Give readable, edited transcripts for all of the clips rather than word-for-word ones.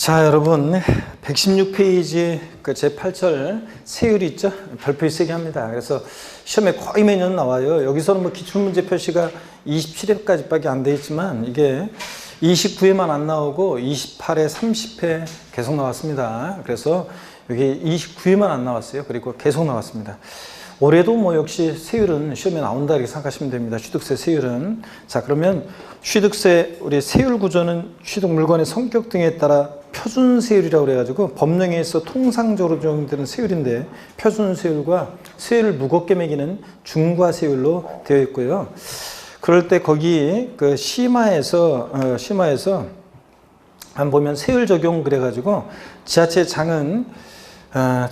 자, 여러분 116페이지 그 제8절 세율이 있죠? 별표 쓰게 합니다. 그래서 시험에 거의 매년 나와요. 여기서는 뭐 기출문제 표시가 27회까지밖에 안 돼 있지만 이게 29회만 안 나오고 28회, 30회 계속 나왔습니다. 그래서 여기 29회만 안 나왔어요. 그리고 계속 나왔습니다. 올해도 뭐 역시 세율은 시험에 나온다 이렇게 생각하시면 됩니다. 취득세 세율은. 자, 그러면 취득세 우리 세율 구조는 취득 물건의 성격 등에 따라 표준 세율이라고 그래가지고 법령에서 통상적으로 적용되는 세율인데 표준 세율과 세율을 무겁게 매기는 중과 세율로 되어 있고요. 그럴 때 거기 그 심화에서 한번 보면 세율 적용 그래가지고 지자체 장은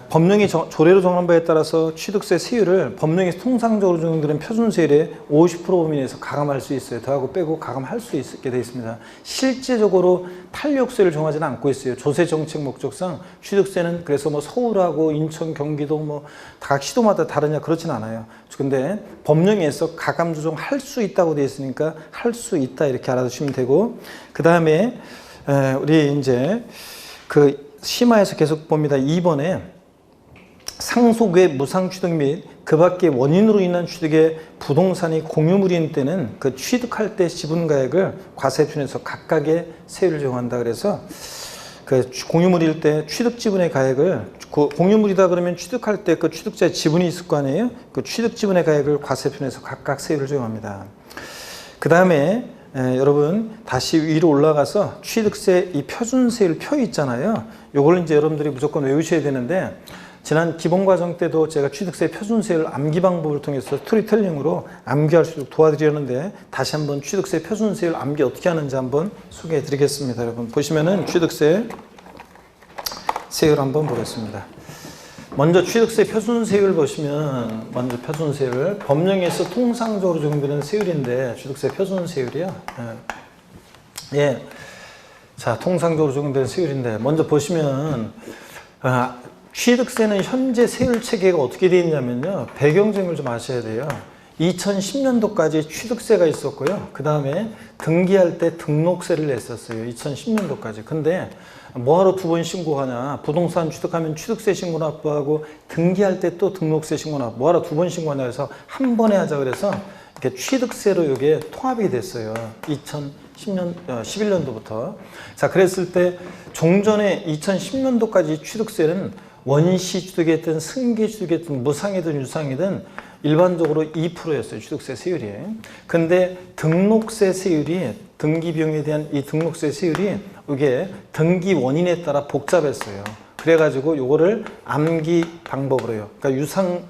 법령이 조례로 정한 바에 따라서 취득세 세율을 법령에서 통상적으로 적용되는 표준세율의 50% 범위 내에서 가감할 수 있어요. 더하고 빼고 가감할 수 있게 되어 있습니다. 실제적으로 탄력세를 정하지는 않고 있어요. 조세 정책 목적상 취득세는 그래서 뭐 서울하고 인천, 경기도 뭐 각 시도마다 다르냐 그렇진 않아요. 근데 법령에서 가감 조정할 수 있다고 되어 있으니까 할 수 있다 이렇게 알아두시면 되고, 그 다음에 우리 이제 그 심화에서 계속 봅니다. 2번에 상속 외 무상 취득 및 그 밖의 원인으로 인한 취득의 부동산이 공유물인 때는 그 취득할 때 지분가액을 과세표준에서 각각의 세율을 적용한다. 그래서 그 공유물일 때 취득 지분의 가액을 공유물이다 그러면 취득할 때 그 취득자의 지분이 있을 거 아니에요? 그 취득 지분의 가액을 과세표준에서 각각 세율을 적용합니다. 그 다음에 여러분 다시 위로 올라가서 취득세 이 표준세율 표 있잖아요. 요걸 이제 여러분들이 무조건 외우셔야 되는데, 지난 기본과정 때도 제가 취득세 표준세율 암기 방법을 통해서 스토리텔링으로 암기할 수 있도록 도와드렸는데 다시 한번 취득세 표준세율 암기 어떻게 하는지 한번 소개해 드리겠습니다. 여러분 보시면은 취득세 세율 한번 보겠습니다. 먼저 취득세 표준세율 보시면, 먼저 표준세율 법령에서 통상적으로 적용되는 세율인데 취득세 표준세율이요. 예. 자, 통상적으로 적용되는 세율인데 먼저 보시면 취득세는 현재 세율 체계가 어떻게 되어 있냐면요. 배경점을 좀 아셔야 돼요. 2010년도까지 취득세가 있었고요. 그 다음에 등기할 때 등록세를 냈었어요. 2010년도까지. 근데 뭐하러 두 번 신고하냐. 부동산 취득하면 취득세 신고 납부하고 등기할 때 또 등록세 신고 납부. 뭐하러 두 번 신고하냐 해서 한 번에 하자 그래서 이렇게 취득세로 이게 통합이 됐어요. 11년도부터. 자, 그랬을 때 종전에 2010년도까지 취득세는 원시 취득이든 승계 취득이든 무상이든 유상이든 일반적으로 2%였어요. 취득세 세율이. 근데 등록세 세율이, 등기 비용에 대한 이 등록세 세율이 이게 등기 원인에 따라 복잡했어요. 그래가지고 요거를 암기 방법으로 해요. 그러니까 유상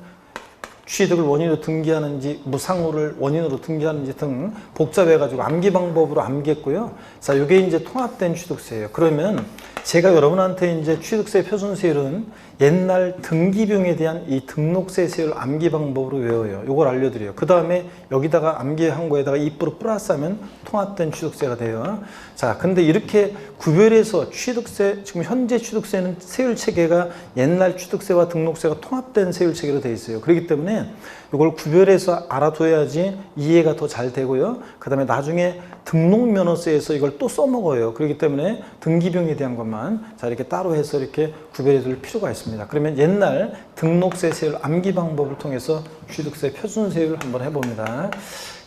취득을 원인으로 등기하는지 무상호를 원인으로 등기하는지 등 복잡해가지고 암기 방법으로 암기했고요. 자, 요게 이제 통합된 취득세예요. 그러면 제가 여러분한테 이제 취득세 표준세율은 옛날 등기비용에 대한 이 등록세 세율 암기 방법으로 외워요. 요걸 알려드려요. 그 다음에 여기다가 암기한 거에다가 2% 플러스하면 통합된 취득세가 돼요. 자, 근데 이렇게 구별해서 취득세, 지금 현재 취득세는 세율 체계가 옛날 취득세와 등록세가 통합된 세율 체계로 되어 있어요. 그렇기 때문에 이걸 구별해서 알아둬야지 이해가 더 잘 되고요. 그 다음에 나중에 등록면허세에서 이걸 또 써먹어요. 그렇기 때문에 등기비용에 대한 것만 자 이렇게 따로 해서 이렇게 구별해 둘 필요가 있습니다. 그러면 옛날 등록세 세율 암기 방법을 통해서 취득세 표준세율 한번 해봅니다.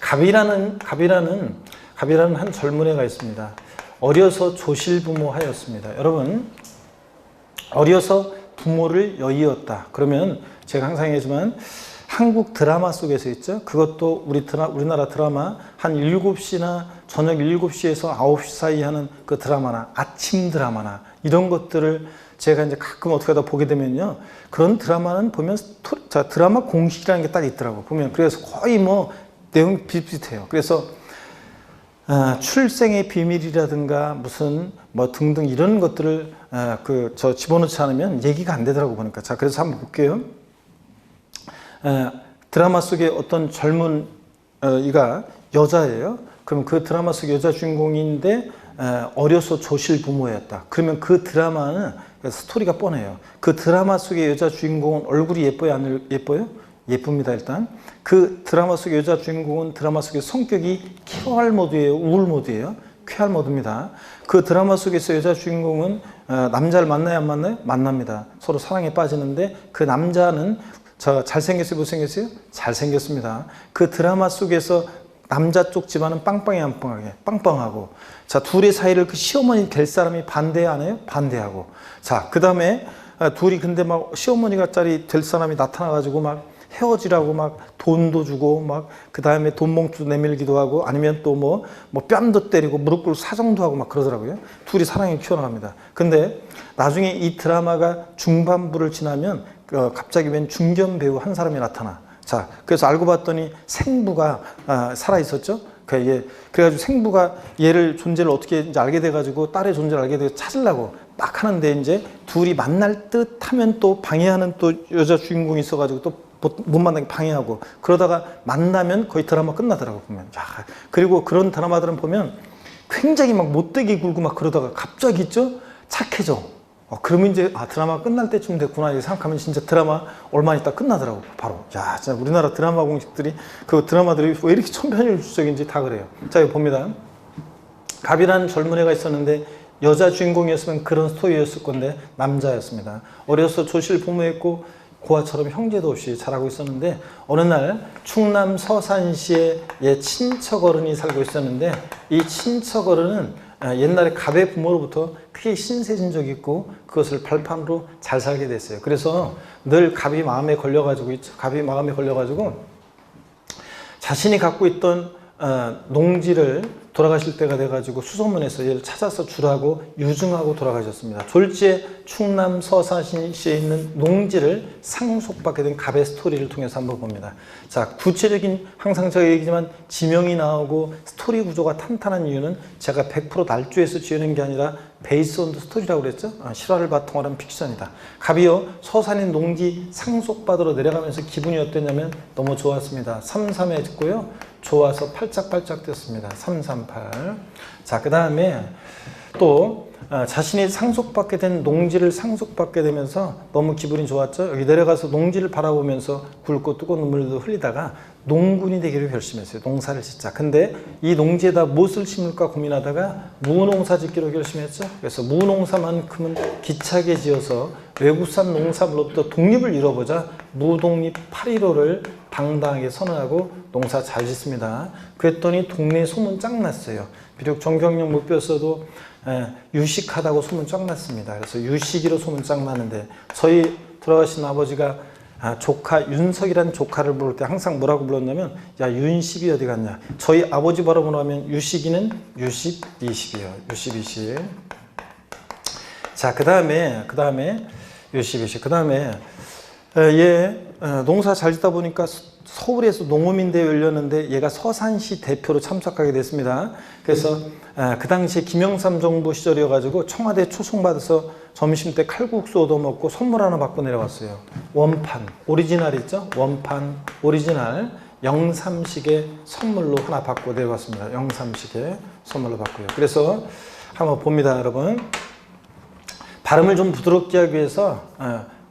갑이라는 한 젊은 애가 있습니다. 어려서 조실부모 하였습니다. 여러분, 어려서 부모를 여의었다. 그러면 제가 항상 얘기하지만 한국 드라마 속에서 있죠. 그것도 우리나라 드라마 한 7시나 저녁 7시에서 9시 사이 하는 그 드라마나 아침 드라마나 이런 것들을 제가 이제 가끔 어떻게 하다 보게 되면요. 그런 드라마는 보면 드라마 공식이라는 게 딱 있더라고. 보면 그래서 거의 뭐 내용이 비슷비슷해요. 그래서 출생의 비밀이라든가 무슨 뭐 등등 이런 것들을 집어넣지 않으면 얘기가 안 되더라고 보니까. 자, 그래서 한번 볼게요. 드라마 속에 어떤 젊은 이가 여자예요. 그럼 그 드라마 속 여자 주인공인데 어려서 조실 부모였다. 그러면 그 드라마는 스토리가 뻔해요. 그 드라마 속의 여자 주인공은 얼굴이 예뻐요? 안 예뻐요? 예쁩니다. 일단 그 드라마 속의 여자 주인공은 드라마 속의 성격이 쾌활 모드예요? 우울 모드예요? 쾌활 모드입니다. 그 드라마 속에서 여자 주인공은 남자를 만나요, 안 만나요? 만납니다. 서로 사랑에 빠지는데 그 남자는 잘생겼어요, 못생겼어요? 잘생겼습니다. 그 드라마 속에서 남자 쪽 집안은 빵빵하고 자, 둘의 사이를 그 시어머니 될 사람이 반대 안 해요? 반대하고. 자, 그 다음에 둘이 근데 막 시어머니가 짜리 될 사람이 나타나가지고 막 헤어지라고 막 돈도 주고 막 그 다음에 돈 몽투 내밀기도 하고 아니면 또 뭐 뺨도 때리고 무릎 꿇고 사정도 하고 막 그러더라고요. 둘이 사랑이 튀어나갑니다. 근데 나중에 이 드라마가 중반부를 지나면 갑자기 웬 중견 배우 한 사람이 나타나. 자, 그래서 알고 봤더니 생부가 살아 있었죠. 그래가지고 생부가 얘를 존재를 어떻게 이제 알게 돼가지고 딸의 존재를 알게 돼서 찾으려고 막 하는데 이제 둘이 만날 듯 하면 또 방해하는 또 여자 주인공이 있어가지고 또 못 만나게 방해하고 그러다가 만나면 거의 드라마 끝나더라고 보면. 야, 그리고 그런 드라마들은 보면 굉장히 막 못되게 굴고 막 그러다가 갑자기 있죠 착해져. 그러면 이제 드라마 끝날 때쯤 됐구나 이렇게 생각하면 진짜 드라마 얼마 있다 끝나더라고 바로. 야, 진짜 우리나라 드라마 공식들이 그 드라마들이 왜 이렇게 천편일률적인지 다 그래요. 자, 이거 봅니다. 갑이라는 젊은 애가 있었는데 여자 주인공이었으면 그런 스토리였을 건데 남자였습니다. 어려서 조실 부모였고 고아처럼 형제도 없이 자라고 있었는데 어느 날 충남 서산시에 친척 어른이 살고 있었는데 이 친척 어른은 옛날에 갑의 부모로부터 크게 신세진 적이 있고 그것을 발판으로 잘 살게 됐어요. 그래서 늘 갑이 마음에 걸려가지고 자신이 갖고 있던 농지를 돌아가실 때가 돼가지고 수소문해서 얘를 찾아서 주라고 유증하고 돌아가셨습니다. 졸지에 충남 서산시에 있는 농지를 상속받게 된 갑의 스토리를 통해서 한번 봅니다. 자, 구체적인 항상 제가 얘기지만 지명이 나오고 스토리 구조가 탄탄한 이유는 제가 100% 날조해서 지어낸 게 아니라 베이스 온 더 스토리라고 그랬죠. 실화를 바탕으로 한 픽션이다. 갑이요 서산인 농지 상속받으러 내려가면서 기분이 어땠냐면 너무 좋았습니다. 33에 듣고요. 좋아서 팔짝팔짝 뛰었습니다. 338. 자, 그 다음에 또 자신이 상속받게 된 농지를 상속받게 되면서 너무 기분이 좋았죠. 여기 내려가서 농지를 바라보면서 굵고 뜨거운 눈물도 흘리다가 농군이 되기로 결심했어요. 농사를 짓자. 근데 이 농지에다 무엇을 심을까 고민하다가 무농사 짓기로 결심했죠. 그래서 무농사만큼은 기차게 지어서 외국산 농산물로부터 독립을 이뤄보자 무독립 8.15를 당당하게 선언하고 농사 잘 짓습니다. 그랬더니 동네에 소문 쫙 났어요. 비록 전경련 못 배웠어도 유식하다고 소문 쫙 났습니다. 그래서 유식이로 소문 쫙 나는데 저희 돌아가신 아버지가 조카 윤석이라는 조카를 부를 때 항상 뭐라고 불렀냐면 야 윤식이 어디 갔냐. 저희 아버지 바람으로 하면 유식이는 유식 20이요. 유식 20. 자, 그 다음에 유식 20. 그 다음에 얘 농사 잘 짓다 보니까 서울에서 농어민대회 열렸는데 얘가 서산시 대표로 참석하게 됐습니다. 그래서 그 당시에 김영삼 정부 시절이어가지고 청와대 초청받아서 점심때 칼국수 얻어먹고 선물 하나 받고 내려왔어요. 원판 오리지널 있죠? 원판 오리지널 영삼식의 선물로 하나 받고 내려왔습니다. 영삼식의 선물로 받고요. 그래서 한번 봅니다, 여러분. 발음을 좀 부드럽게 하기 위해서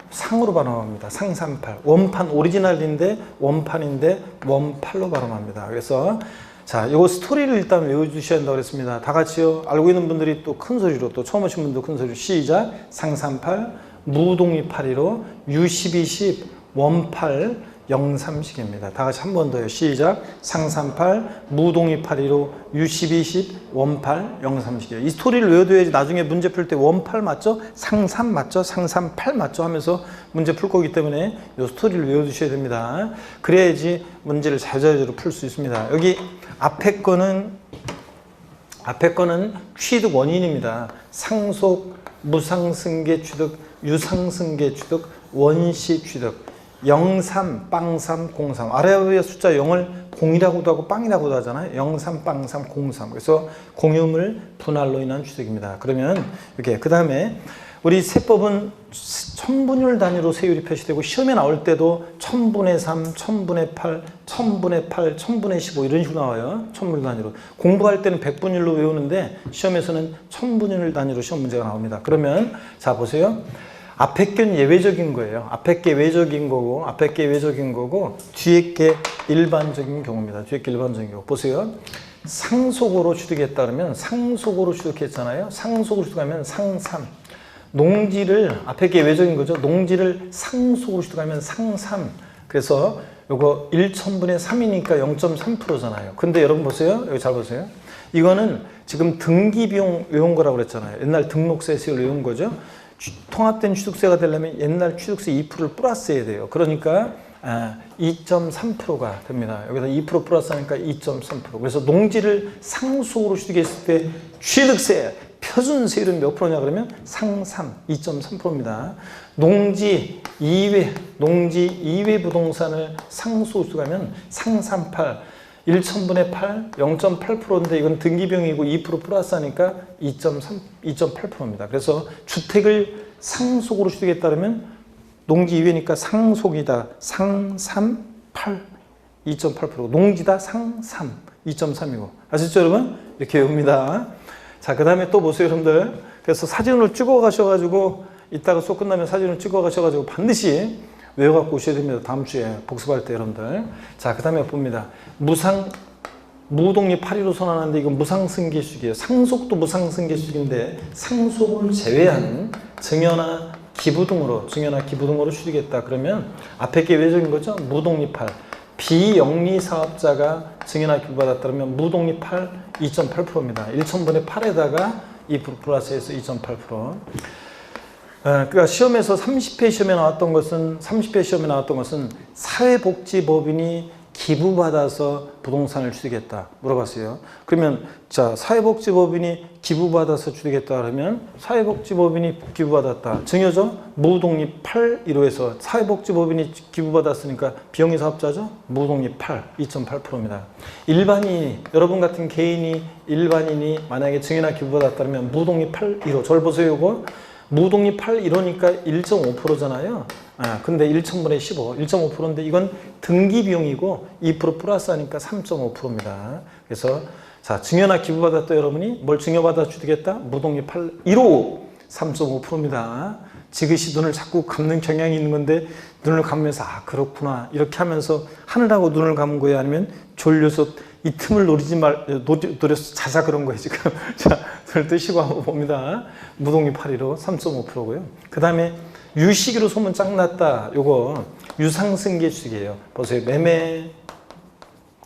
상으로 발음합니다. 상삼팔. 원판 오리지널인데 원판인데 원팔로 발음합니다. 그래서 자, 이거 스토리를 일단 외워주셔야 한다고 그랬습니다. 다 같이요. 알고 있는 분들이 또 큰 소리로 또 처음 오신 분도 큰 소리로 시작. 상삼팔 무동이 8.15 U1210 원팔 영삼식입니다. 다 같이 한 번 더요. 시작. 상삼팔 무동이 8.15 U1210 원팔 영삼식이에요. 이 스토리를 외워둬야지 나중에 문제 풀 때 원팔 맞죠? 상삼 맞죠? 상삼팔 맞죠? 하면서 문제 풀 거기 때문에 이 스토리를 외워두셔야 됩니다. 그래야지 문제를 자유자재로 풀 수 있습니다. 여기 앞에 거는 취득 원인입니다. 상속, 무상승계 취득, 유상승계 취득, 원시 취득. 03, 빵3, 03. 아래의 숫자 0을 0이라고도 하고 빵이라고도 하잖아요. 03, 빵3, 03. 그래서 공유물 분할로 인한 취득입니다. 그러면 이렇게 그 다음에 우리 세법은 천분율 단위로 세율이 표시되고 시험에 나올 때도 1000분의 3, 1000분의 8, 1000분의 8, 1000분의 15 이런 식으로 나와요. 천분율 단위로. 공부할 때는 100분율로 외우는데 시험에서는 1000분율 단위로 시험 문제가 나옵니다. 그러면 자 보세요. 앞에 게 예외적인 거예요. 앞에 게 외적인 거고 뒤에 게 일반적인 경우입니다. 뒤에 게 일반적인 경우. 보세요. 상속으로 취득했다 그러면 상속으로 취득했잖아요. 상속으로 취득하면 상삼. 농지를 앞에 게 외적인 거죠. 농지를 상속으로 취득하면 상삼. 그래서 요거 1,000분의 3이니까 0.3%잖아요. 근데 여러분 보세요. 여기 잘 보세요. 이거는 지금 등기비용 외운 거라고 그랬잖아요. 옛날 등록세세율 외운 거죠. 통합된 취득세가 되려면 옛날 취득세 2%를 플러스해야 돼요. 그러니까 2.3%가 됩니다. 여기다 2% 플러스 하니까 2.3%. 그래서 농지를 상속으로 취득했을 때 취득세 표준세율은 몇 프로냐 그러면 상삼 2.3%입니다. 농지 이외 부동산을 상속으로 취득하면 상삼8 1,000분의 8 0.8%인데 이건 등기비용이고 2% 플러스 하니까 2.8%입니다. 그래서 주택을 상속으로 취득했다면 농지 이외니까 상속이다 상삼 8 2.8%고 농지다 상삼 2.3이고 아시죠 여러분? 이렇게 외웁니다. 자, 그 다음에 또 보세요 여러분들. 그래서 사진을 찍어 가셔가지고 이따가 수업 끝나면 사진을 찍어 가셔가지고 반드시 외워갖고 오셔야 됩니다. 다음 주에 복습할 때 여러분들. 자, 그 다음에 봅니다. 무독립 8위로 선언하는데 이건 무상승계수익이에요. 상속도 무상승계수익인데 상속을 제외한 증여나 기부 등으로 취득했다. 그러면 앞에 게 외적인 거죠. 무독립 8. 비영리 사업자가 증여나 기부받았다 그러면 무독립 8 2.8%입니다. 1,000분의 8에다가 2% 플러스해서 2.8%. 그러니까 시험에서 30회 시험에 나왔던 것은 사회복지법인이 기부받아서 부동산을 취득했다 물어봤어요. 그러면 자, 사회복지법인이 기부받아서 취득했다 그러면 사회복지법인이 기부받았다. 증여죠? 무독립 8 1호에서 사회복지법인이 기부받았으니까 비영리 사업자죠? 무독립 8 2.8%입니다. 여러분 같은 일반인이 만약에 증여나 기부받았다면 무독립 8 1호. 저를 보세요. 이거 무독립 8 1호니까 1.5%잖아요. 근데 1,000분의 15, 1.5%인데 이건 등기비용이고 2% 플러스 하니까 3.5%입니다. 그래서 자, 증여나 기부받았다 여러분이 뭘 증여받아 취득했다? 무독립 8, 1호 3.5%입니다. 지그시 눈을 자꾸 감는 경향이 있는 건데 눈을 감으면서 그렇구나 이렇게 하면서 하느라고 눈을 감은 거예요? 아니면 졸려서 이 틈을 노려서 자자 그런 거예요 지금. 자, 눈을 뜨시고 한번 봅니다. 무독립 8, 1호 3.5%고요. 그 다음에 유식으로 소문 짱 났다. 요거 유상승계수익이에요. 보세요. 매매,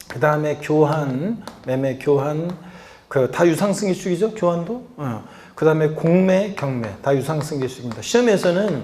그 다음에 교환, 다 유상승계수익이죠. 교환도. 그 다음에 공매, 경매 다 유상승계수익입니다. 시험에서는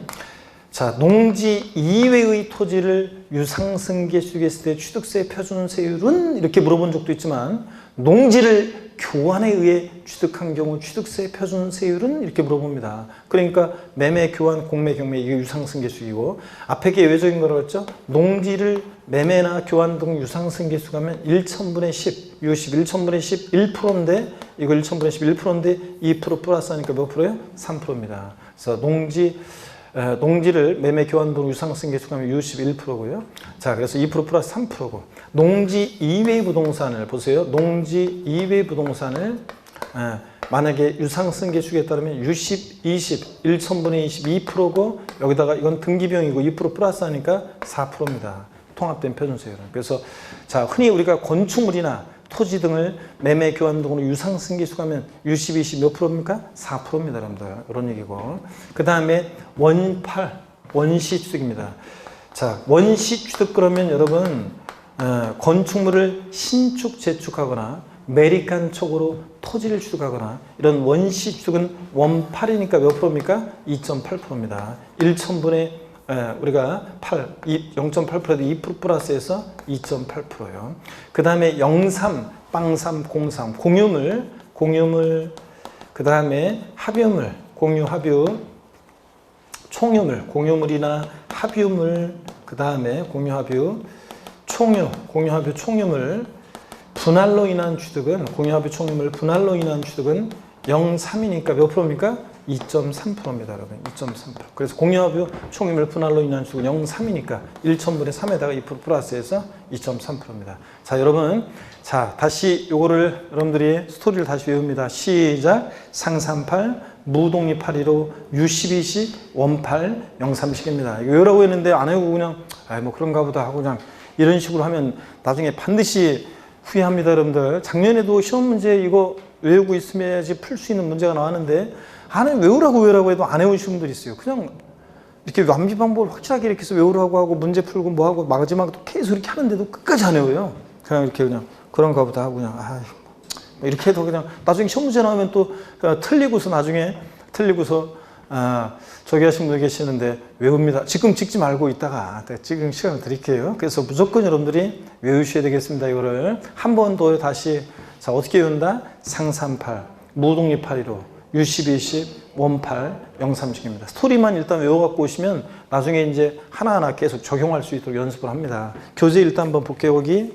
자, 농지 이외의 토지를 유상승계수익했을 때 취득세 표준세율은 이렇게 물어본 적도 있지만 농지를 교환에 의해 취득한 경우 취득세 표준세율은 이렇게 물어봅니다. 그러니까 매매, 교환, 공매, 경매 이게 유상승계수익이고 앞에 게 외적인 거라고 했죠. 농지를 매매나 교환 등 유상승계수익 하면 1,000분의 10, 1,000분의 10 1%인데 이거 1,000분의 10 1%인데 2% 플러스 하니까 몇 프로예요? 3%입니다. 그래서 농지를 매매, 교환 등 유상승계수익하면 61%고요. 자, 그래서 2% 플러스 3%고 농지 이외 부동산을 보세요. 농지 이외 부동산을 만약에 유상승계수익에 따르면 60, 20, 1,000분의 20, 2%고 여기다가 이건 등기비용이고 2% 플러스 하니까 4%입니다. 통합된 표준세율은. 그래서 자, 흔히 우리가 건축물이나 토지 등을 매매, 교환 등으로 유상승계수익하면 60, 20 몇 프로입니까? 4%입니다. 여러분들. 이런 얘기고. 그 다음에 원시취득입니다. 자, 원시취득 그러면 여러분 건축물을 신축, 재축하거나 매립한 촉으로 토지를 취득하거나 이런 원시취득은 원8이니까 몇 프로입니까? 2.8%입니다. 1,000분의 우리가 0.8%도 2% 플러스해서 2.8%요. 그 다음에 03, 빵삼, 03, 공유물, 그 다음에 합유물, 공유합유, 총유물, 공유물이나 합유물, 그 다음에 공유합유, 공유합유, 총유물, 분할로 인한 취득은, 공유합유, 총유물, 분할로 인한 취득은 0.3이니까 몇 프로입니까? 2.3%입니다, 여러분. 2.3%. 그래서 공유합유 총유물 분할로 인한 취득은 0.3이니까 1,000분의 3에다가 2% 플러스해서 2.3%입니다. 자, 여러분. 자, 다시 요거를 여러분들이 스토리를 다시 외웁니다. 시작. 상삼8, 무독립 8.15, U12식, 원8, 030입니다. 이거 외우라고 했는데 안 외우고 그냥, 뭐 그런가 보다 하고 그냥 이런 식으로 하면 나중에 반드시 후회합니다, 여러분들. 작년에도 시험 문제 이거 외우고 있으면야지 풀 수 있는 문제가 나왔는데 외우라고 해도 안 외우시는 분들이 있어요. 그냥 이렇게 완비 방법을 확실하게 이렇게 해서 외우라고 하고 문제 풀고 뭐 하고 마지막에 또 계속 이렇게 하는데도 끝까지 안 외워요. 그냥 이렇게 그냥 그런가 보다 하고 그냥 이렇게 해도 그냥 나중에 시험 문제 나오면 또 틀리고서 나중에 저기 하신 분 계시는데 외웁니다. 지금 찍지 말고 있다가 지금 시간을 드릴게요. 그래서 무조건 여러분들이 외우셔야 되겠습니다. 이거를 한 번 더 다시 자 어떻게 외운다? 상삼팔, 무독립 815, U10, 20, 원팔, 030입니다. 스토리만 일단 외워갖고 오시면 나중에 이제 하나하나 계속 적용할 수 있도록 연습을 합니다. 교재 일단 한번 볼게요. 여기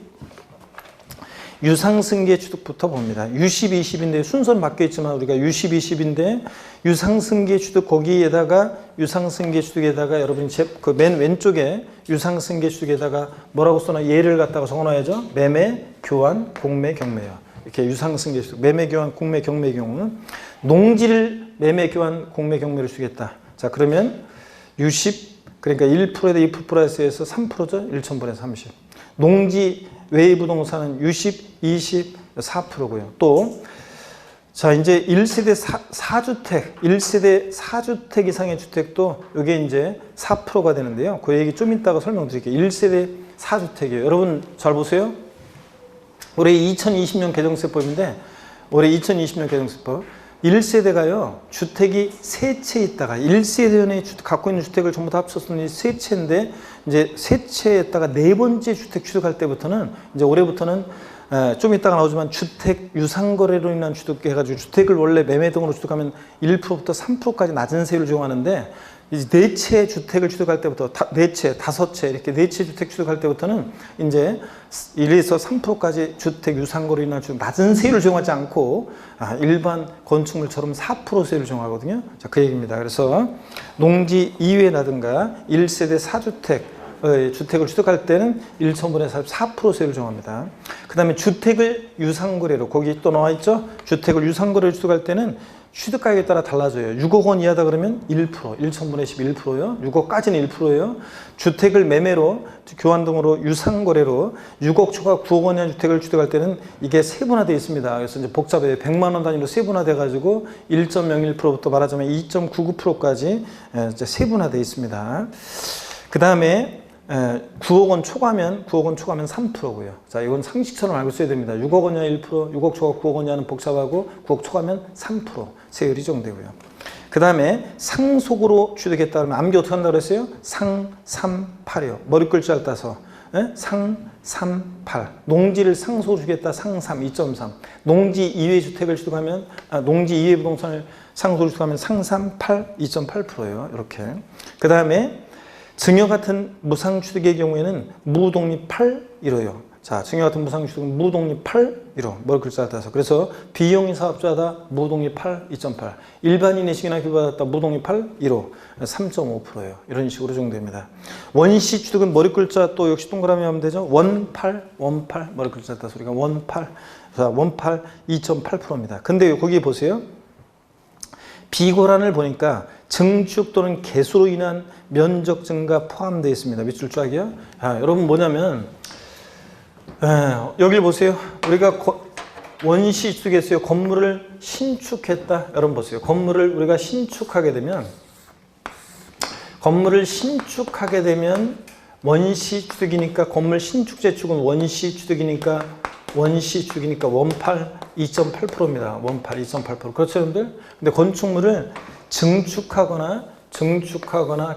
유상승계 취득부터 봅니다. U10, 20인데 순서는 바뀌어 있지만 우리가 U10, 20인데 유상승계 취득 거기에다가 유상승계 취득에다가 여러분이 그 맨 왼쪽에 유상승계 취득에다가 뭐라고 써놔? 예를 갖다가 적어놔야죠. 매매, 교환, 공매, 경매요. 이렇게 유상승계 취득, 매매, 교환, 공매, 경매의 경우는 농지를 매매, 교환, 공매, 경매를 주겠다. 자 그러면 U10 그러니까 1%에다 2% 플러스에서 3%죠. 1,000분의 30. 농지 외의 부동산은 U10, 20, 4%고요. 또, 자, 이제 1세대 4주택, 1세대 4주택 이상의 주택도 이게 이제 4%가 되는데요. 그 얘기 좀 이따가 설명드릴게요. 1세대 4주택이에요. 여러분 잘 보세요. 올해 2020년 개정세법인데, 올해 2020년 개정세법. 1세대가요, 주택이 3채 있다가, 1세대원이 갖고 있는 주택을 전부 다 합쳤으니 3채인데, 이제 3채에다가 4번째 주택 취득할 때부터는, 이제 올해부터는, 좀 이따가 나오지만 주택 유상거래로 인한 취득 해가지고 주택을 원래 매매 등으로 취득하면 1%부터 3%까지 낮은 세율을 적용하는데, 이제 4채 주택을 취득할 때부터 4채, 5채 이렇게 4채 주택 취득할 때부터는 이제 1에서 3%까지 주택 유상거래로 인한 취득 낮은 세율을 적용하지 않고 일반 건축물처럼 4% 세율을 적용하거든요. 자, 그 얘기입니다. 그래서 농지 이외라든가 1세대 4주택 주택을 취득할 때는 1,000분의 4% 세율을 적용합니다. 그 다음에 주택을 유상거래로 거기 또 나와 있죠. 주택을 유상거래로 취득할 때는 취득가액에 따라 달라져요. 6억 원 이하다 그러면 1%, 1,000분의 11%요. 6억까지는 1%예요. 주택을 매매로, 교환 등으로 유상거래로 6억 초과 9억 원 이하 주택을 취득할 때는 이게 세분화되어 있습니다. 그래서 이제 복잡해요. 100만 원 단위로 세분화돼 가지고 1.01%부터 말하자면 2.99%까지 이제 세분화되어 있습니다. 그 다음에 9억 원 초과면 3%고요. 자, 이건 상식처럼 알고 써야 됩니다. 6억 원 이하 1%, 6억 초과 9억 원 이하는 복잡하고 9억 초과면 3% 세율이 적용되고요. 그 다음에 상속으로 취득했다 그러면 암기 어떻게 한다고 그랬어요? 상삼팔이요. 머리글자를 따서 상삼팔. 농지를 상속으로 주겠다. 상삼 2.3. 농지 이외 주택을 취득하면 농지 이외 부동산을 상속으로 취득하면 상삼팔 2.8%예요. 이렇게. 그 다음에 증여 같은 무상취득의 경우에는 무독립 8.15요. 자, 증여 같은 무상취득은 무독립 8.15. 뭘 글자 따서. 그래서 비용이 사업자다 무독립 8, 2.8. 일반인의 시기나 교부받았다 무독립 8.15. 3.5%예요. 이런 식으로 적용됩니다. 원시 취득은 머리 글자 또 역시 동그라미 하면 되죠. 원팔 머리 글자 따서 우리가 원팔. 자, 원팔 2.8%입니다. 근데 거기 보세요. 비고란을 보니까 증축 또는 개수로 인한 면적 증가 포함되어 있습니다. 밑줄 쫙이요. 여러분 뭐냐면 여기 보세요. 우리가 원시 취득했어요. 건물을 신축했다. 여러분 보세요. 건물을 우리가 신축하게 되면 원시 취득이니까 건물 신축 재축은 원시 취득이니까 원팔 2.8%입니다. 원팔 2.8%. 그렇죠, 여러분들? 근데 건축물을 증축하거나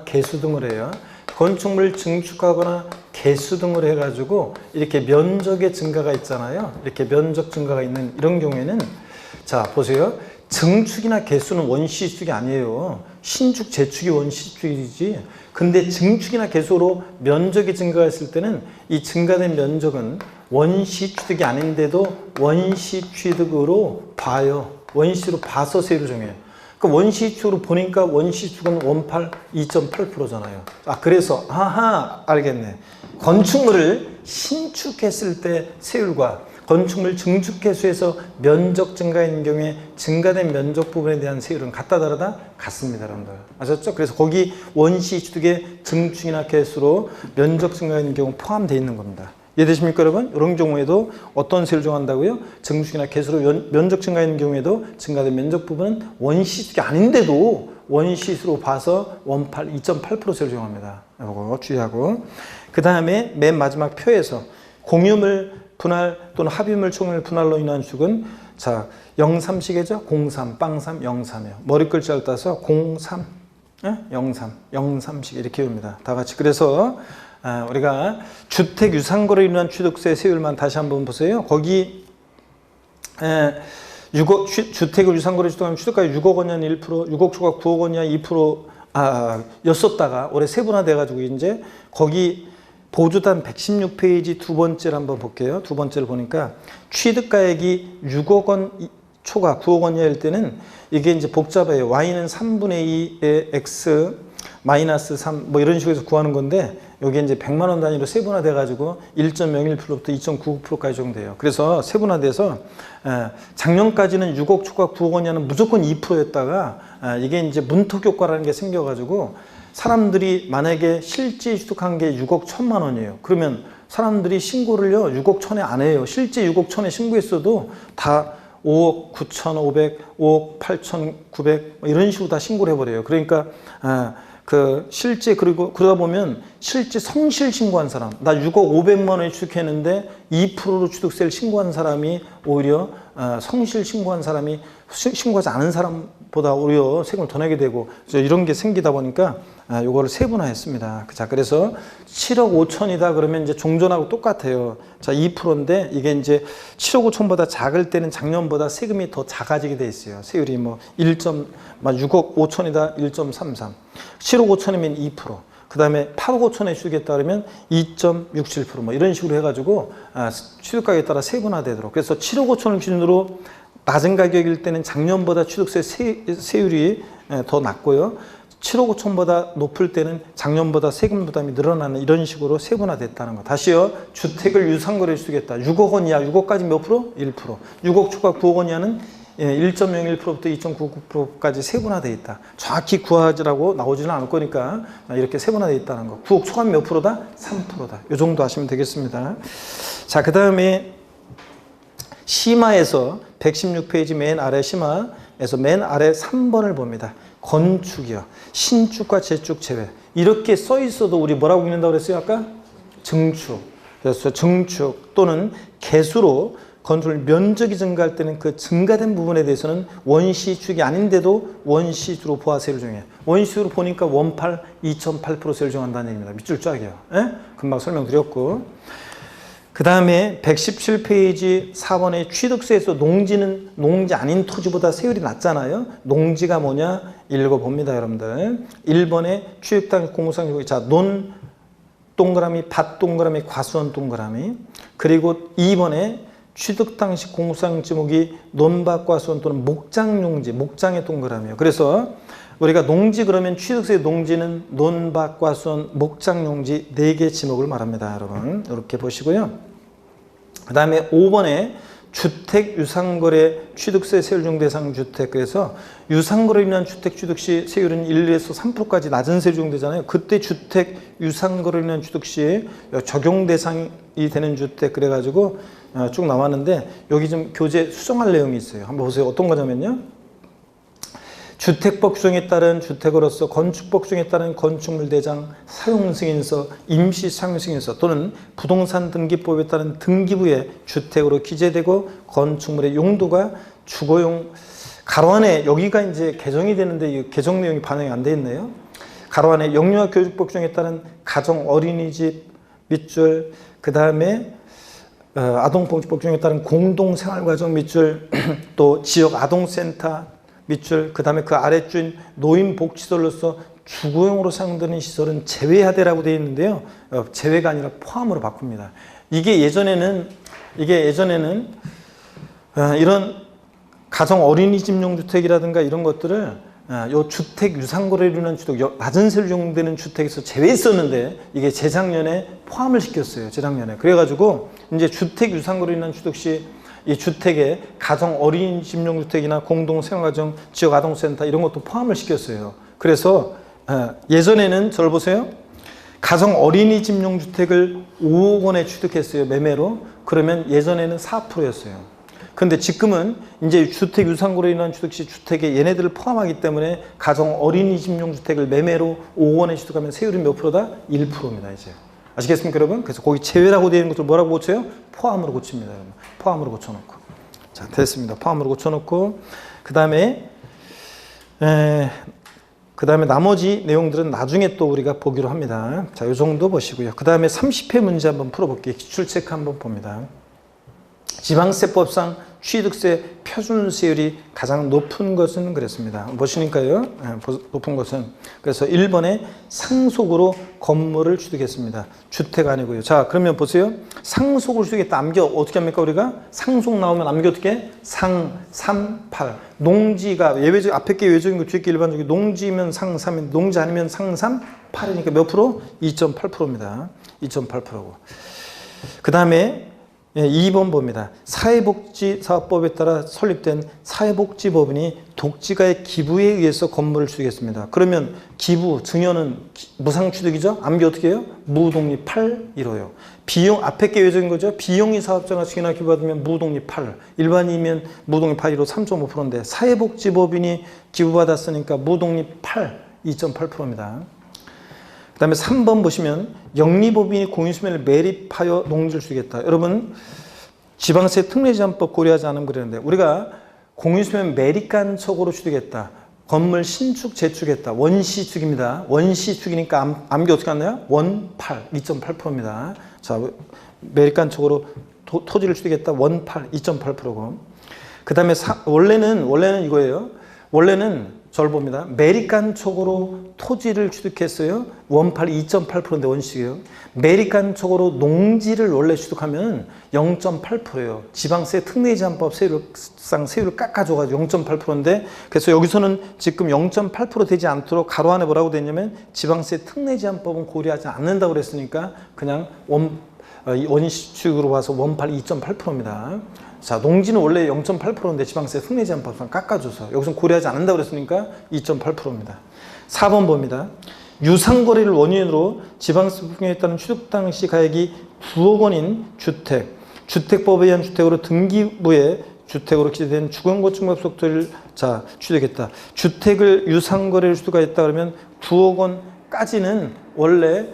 개수 등을 해요. 건축물을 증축하거나 개수 등을 해가지고 이렇게 면적의 증가가 있잖아요. 이렇게 면적 증가가 있는 이런 경우에는 자, 보세요. 증축이나 개수는 원시 취득이 아니에요. 신축, 재축이 원시 취득이지. 근데 증축이나 개수로 면적이 증가했을 때는 이 증가된 면적은 원시 취득이 아닌데도 원시 취득으로 봐요. 원시로 봐서 세율을 정해요. 그러니까 원시 취득으로 보니까 원시 취득은 원팔 2.8%잖아요. 그래서 알겠네. 건축물을 신축했을 때 세율과 건축물 증축개수에서 면적 증가인 경우에 증가된 면적 부분에 대한 세율은 같다 다르다? 같습니다, 여러분들. 아셨죠? 그래서 거기 원시 취득의 증축이나 개수로 면적 증가인 경우 포함되어 있는 겁니다. 이해되십니까 여러분? 이런 경우에도 어떤 세율 정한다고요? 증축이나 개수로 면적 증가하는 경우에도 증가된 면적 부분은 원시주택이 아닌데도 원시수로 봐서 2.8% 세율 정합니다. 이거 주의하고. 그 다음에 맨 마지막 표에서 공유물 분할 또는 합유물 총률 분할로 인한 축은 자 03식이죠. 03, 빵3, 03이요. 머리 글자를 따서 03, 03, 03식 이렇게 외웁니다. 다 같이. 그래서 우리가 주택 유상거래로 인한 취득세 세율만 다시 한번 보세요. 거기 주택을 유상거래 취득하면 취득가액 6억 원이냐 1%, 6억 초과 9억 원이냐 2% 였었다가 올해 세분화돼 가지고 이제 거기 보조단 116페이지 두 번째를 한번 볼게요. 두 번째를 보니까 취득가액이 6억 원 초과 9억 원이할 때는 이게 이제 복잡해요. y는 3분의 2의 x 마이너스 3 뭐 이런 식으로 해서 구하는 건데 여기 이제 100만 원 단위로 세분화돼 가지고 1.01%부터 2.99%까지 적용돼요. 그래서 세분화돼서 작년까지는 6억 초과 9억 원이냐는 무조건 2%였다가 이게 이제 문턱 효과라는 게 생겨 가지고 사람들이 만약에 실제 취득한 게 6억 1천만 원이에요. 그러면 사람들이 신고를요 6억 1천에 안 해요. 실제 6억 1천에 신고했어도 다 5억 9,500, 5억 8,900 이런 식으로 다 신고를 해버려요. 그러니까 그 실제 그리고 그러다 보면 실제 성실 신고한 사람 나 6억 500만 원에 취득했는데 2%로 취득세를 신고한 사람이 오히려 성실 신고한 사람이 신고하지 않은 사람보다 오히려 세금을 더 내게 되고 이런 게 생기다 보니까 요거를 세분화했습니다. 자, 그래서 7억 5천이다 그러면 이제 종전하고 똑같아요. 자, 2%인데 이게 이제 7억 5천보다 작을 때는 작년보다 세금이 더 작아지게 돼 있어요. 세율이 뭐 6억 5천이다 1.33. 7억 5천이면 2%. 그 다음에 8억 5천에 취득했다 그러면 2.67% 뭐 이런 식으로 해가지고 취득가격에 따라 세분화되도록. 그래서 7억 5천을 기준으로 낮은 가격일 때는 작년보다 취득세 세율이 더 낮고요. 7억 5천보다 높을 때는 작년보다 세금 부담이 늘어나는 이런 식으로 세분화됐다는 거. 다시요. 주택을 유상거래로 취득했다. 6억 원 이하, 6억까지 몇 프로? 1%. 6억 초과 9억 원 이하는 1.01%부터 2.99%까지 세분화되어 있다. 정확히 구하지라고 나오지는 않을 거니까 이렇게 세분화되어 있다는 거. 9억 초과는 몇 프로다? 3%다. 이 정도 하시면 되겠습니다. 자, 그 다음에 심화에서 116페이지 맨 아래 심화에서 맨 아래 3번을 봅니다. 건축이요. 신축과 재축 제외. 이렇게 써 있어도 우리 뭐라고 읽는다고 그랬어요? 아까? 증축. 그래서 증축 또는 개수로 건축 면적이 증가할 때는 그 증가된 부분에 대해서는 원시축이 아닌데도 원시주로 부하세를 정해요. 원시주로 보니까 2.8% 세를 정한다는 얘기입니다. 밑줄 쫙이요. 예? 금방 설명드렸고. 그 다음에 117페이지 4번에 취득세에서 농지는 농지 아닌 토지보다 세율이 낮잖아요. 농지가 뭐냐 읽어봅니다 여러분들. 1번에 취득당 공무상 자 논 동그라미 밭 동그라미 과수원 동그라미. 그리고 2번에 취득 당시 공무상 지목이 논밭 과수원 또는 목장용지 목장의 동그라미예요. 그래서 우리가 농지 그러면 취득세 농지는 논밭 과수원 목장용지 4개 지목을 말합니다. 여러분 이렇게 보시고요. 그 다음에 5번에 주택 유상거래 취득세 세율 대상 주택. 그래서 유상거래로 인한 주택 취득 시 세율은 1에서 3%까지 낮은 세율 적용되잖아요. 그때 주택 유상거래로 인한 취득 시 적용 대상이 되는 주택 그래가지고 쭉 나왔는데 여기 좀 교재 수정할 내용이 있어요. 한번 보세요. 어떤 거냐면요. 주택법 규정에 따른 주택으로서 건축법 규정에 따른 건축물 대장 사용승인서, 임시사용승인서 또는 부동산 등기법에 따른 등기부에 주택으로 기재되고 건축물의 용도가 주거용 가로 안에 여기가 이제 개정이 되는데 이 개정 내용이 반영이 안 돼 있네요. 가로 안에 영유아 교육법 규정에 따른 가정 어린이집 밑줄 그 다음에 아동복지법 규정에 따른 공동생활과정 밑줄 또 지역 아동센터 밑줄 그 다음에 그 아랫줄 노인복지시설로서 주거용으로 사용되는 시설은 제외하되라고 되어 있는데요. 제외가 아니라 포함으로 바꿉니다. 이게 예전에는 이런 가정 어린이집용 주택이라든가 이런 것들을 요 주택 유상거래로 인한 주택 낮은 세율 적용되는 주택에서 제외했었는데 이게 재작년에 포함을 시켰어요. 재작년에 그래가지고 이제 주택 유상거래로 인한 취득 시 이 주택에 가정 어린이집용 주택이나 공동생활가정 지역 아동센터 이런 것도 포함을 시켰어요. 그래서 예전에는 저를 보세요. 가정 어린이집용 주택을 5억 원에 취득했어요. 매매로. 그러면 예전에는 4%였어요. 근데 지금은 이제 주택 유상고로 인한 취득시 주택에 얘네들을 포함하기 때문에 가정 어린이집용 주택을 매매로 5억 원에 취득하면 세율이 몇 프로다? 1%입니다, 이제. 아시겠습니까, 여러분? 그래서 거기 제외라고 되어 있는 것을 뭐라고 고쳐요? 포함으로 고칩니다, 여러분. 포함으로 고쳐놓고. 자, 됐습니다. 포함으로 고쳐놓고. 그 다음에 나머지 내용들은 나중에 또 우리가 보기로 합니다. 자, 요 정도 보시고요. 그 다음에 30회 문제 한번 풀어볼게요. 기출체크 한번 봅니다. 지방세법상 취득세 표준세율이 가장 높은 것은 그랬습니다. 보시니까요. 높은 것은. 그래서 1번에 상속으로 건물을 취득했습니다. 주택 아니고요. 자, 그러면 보세요. 상속을 취득했다. 암기 어떻게 합니까, 우리가? 상속 나오면 암기 어떻게? 상, 3, 8. 농지가 예외적, 앞에 게 예외적인 거, 뒤에 게 일반적인 농지면 상, 3, 농지 아니면 상, 3, 8이니까 몇 프로? 2.8%입니다. 2.8%고. 그 다음에 2번 봅니다. 사회복지사업법에 따라 설립된 사회복지법인이 독지가의 기부에 의해서 건물을 취득했습니다. 그러면 기부, 증여는 무상취득이죠? 암기 어떻게 해요? 무독립 8, 1호요. 비용, 앞에 게 예외적인 거죠? 비용이 사업자가 증여나 기부받으면 무독립 8, 일반인이면 무독립 8, 1호 3.5%인데 사회복지법인이 기부받았으니까 무독립 8, 2.8%입니다. 그 다음에 3번 보시면 영리법인이 공유수면을 매립하여 농지를 주겠다. 여러분 지방세 특례제한법 고려하지 않으면 그러는데 우리가 공유수면 매립간척으로 취득했다. 건물 신축 재축했다. 원시축입니다. 원시축이니까 암기 어떻게 하나요? 원8 2.8%입니다. 자, 매립간척으로 토지를 취득했다. 원8 2.8%고. 그 다음에 원래는 이거예요. 원래는 저를 봅니다. 매립간척으로 토지를 취득했어요. 원팔 2.8%인데 원식이에요. 매립간척으로 농지를 원래 취득하면 0.8%예요. 지방세 특례제한법 세율상 세율을 깎아줘가지고 0.8%인데 그래서 여기서는 지금 0.8% 되지 않도록 가로 안에 뭐라고 되냐면 지방세 특례제한법은 고려하지 않는다고 그랬으니까 그냥 원시축으로 봐서 원팔 2.8%입니다. 자, 농지는 원래 0.8%인데 지방세 특례제한법상 깎아줘서 여기서 고려하지 않는다고 그랬으니까 2.8%입니다. 4번 봅니다. 유상거래를 원인으로 지방세 부과에 따른 취득 당시 가액이 9억 원인 주택, 주택법에 의한 주택으로 등기부에 주택으로 기재된 주거건축법속도를 취득했다. 주택을 유상거래를 취득하였다 그러면 9억 원까지는 원래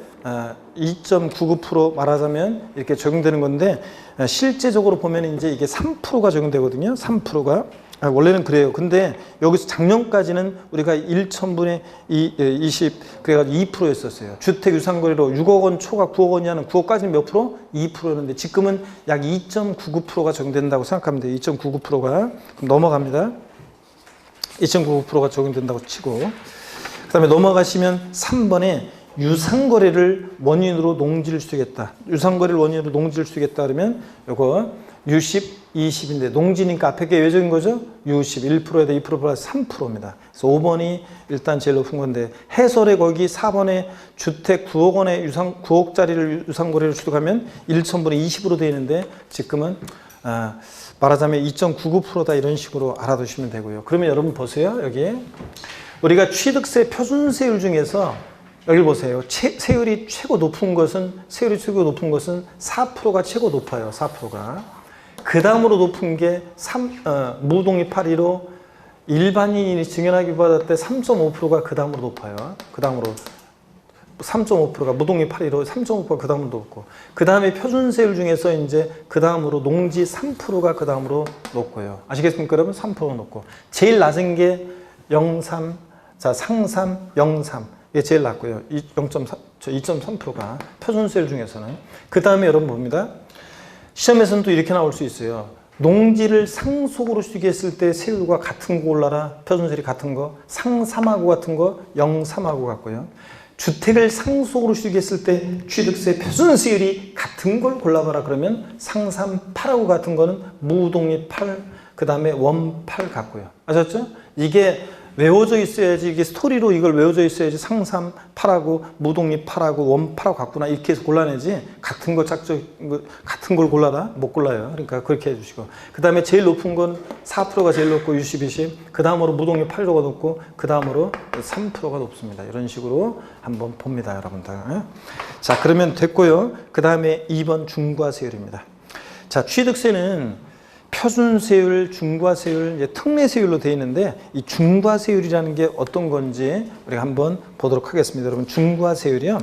2.99% 말하자면 이렇게 적용되는 건데 실제적으로 보면 이제 이게 3%가 적용되거든요. 3%가 원래는 그래요. 근데 여기서 작년까지는 우리가 1,000분의 20 그래가지고 2%였었어요. 주택 유상거래로 6억 원 초과 9억 원이 하는 9억까지는 몇 프로? 2%였는데 지금은 약 2.99%가 적용된다고 생각하면 돼요. 2.99%가 그럼 넘어갑니다. 2.99%가 적용된다고 치고 그 다음에 넘어가시면 3번에 유상거래를 원인으로 농지를 취득했다. 유상거래를 원인으로 농지를 취득했다 그러면 이거 60, 20인데 농지니까 앞에 게 예외적인 거죠? 60, 1%에다 2% 플러스 3%입니다. 그래서 5번이 일단 제일 높은 건데 해설에 거기 4번에 주택 9억 원의 9억짜리를 유상거래를 취득하면 1,000분의 20으로 되어 있는데 지금은 말하자면 2.99%다 이런 식으로 알아두시면 되고요. 그러면 여러분 보세요. 여기에 우리가 취득세 표준세율 중에서 여기 보세요. 세율이 최고 높은 것은 4%가 최고 높아요. 4%가. 그 다음으로 높은 게 무독립 8.15 일반인이 증여하기 받을 때 3.5%가 그 다음으로 높아요. 그 다음으로 3.5%가 무독립 8.15 3.5%가 그 다음으로 높고 그 다음에 표준세율 중에서 이제 그 다음으로 농지 3%가 그 다음으로 높고요. 아시겠습니까 여러분? 3%가 높고 제일 낮은 게 0.3 자 상삼 0.3 이게 제일 낮고요. 2.3%가 표준세율 중에서는. 그 다음에 여러분 봅니다. 시험에서는 또 이렇게 나올 수 있어요. 농지를 상속으로 취득했을 때 세율과 같은 거 골라라. 표준세율이 같은 거. 상3하고 같은 거 0.3하고 같고요. 주택을 상속으로 취득했을 때 취득세 표준세율이 같은 걸 골라봐라. 그러면 상3 8하고 같은 거는 무독립 8, 그 다음에 원 8 같고요. 아셨죠? 이게 외워져 있어야지, 이게 스토리로 이걸 외워져 있어야지 상삼 8하고 무독립 8하고 원 8하고 같구나 이렇게 해서 골라내지, 같은 걸 골라라? 못 골라요. 그러니까 그렇게 해주시고, 그 다음에 제일 높은 건 4%가 제일 높고 유시 비시, 그 다음으로 무독립 8%가 높고, 그 다음으로 3%가 높습니다. 이런 식으로 한번 봅니다, 여러분들. 자, 그러면 됐고요. 그 다음에 2번 중과세율입니다. 자, 취득세는 표준세율, 중과세율, 이제 특례세율로 되어 있는데, 이 중과세율이라는 게 어떤 건지 우리가 한번 보도록 하겠습니다. 여러분, 중과세율이요.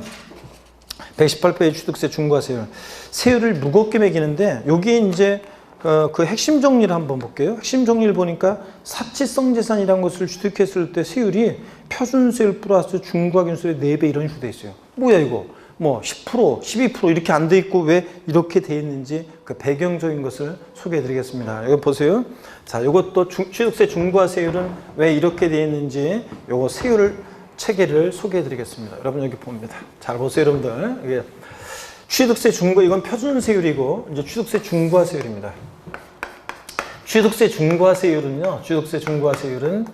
118페이지 취득세 중과세율. 세율을 무겁게 매기는데, 여기에 이제 그 핵심 정리를 한번 볼게요. 핵심 정리를 보니까 사치성 재산이라는 것을 취득했을 때 세율이 표준세율 플러스 중과균세율의 4배 이런 식으로 되어 있어요. 뭐야 이거? 뭐 10%, 12% 이렇게 안 돼 있고 왜 이렇게 돼 있는지 그 배경적인 것을 소개해 드리겠습니다. 이거 보세요. 자, 이것도 취득세 중과세율은 왜 이렇게 돼 있는지 요거 세율 체계를 소개해 드리겠습니다. 여러분 여기 봅니다. 잘 보세요, 여러분들. 이게 취득세 중과, 이건 표준세율이고 이제 취득세 중과세율입니다. 취득세 중과세율은요. 취득세 중과세율은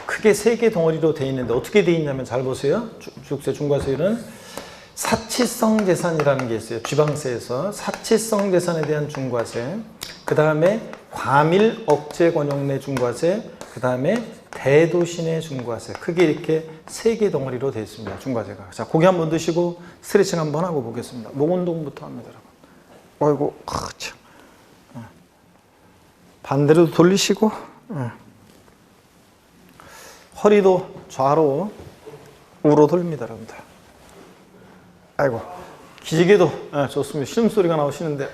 크게 3개 덩어리로 돼 있는데 어떻게 돼 있냐면 잘 보세요. 취득세 중과세율은 사치성 재산이라는 게 있어요. 지방세에서 사치성 재산에 대한 중과세, 그 다음에 과밀 억제 권역 내 중과세, 그 다음에 대도시 내 중과세. 크게 이렇게 3개 덩어리로 되어 있습니다. 중과세가. 자, 고개 한번 드시고 스트레칭 한번 하고 보겠습니다. 목 운동부터 합니다, 여러분. 아이고, 참. 반대로 돌리시고, 허리도 좌로 우로 돌립니다, 여러분들. 아이고, 기지개도 좋습니다. 신음소리가 나오시는데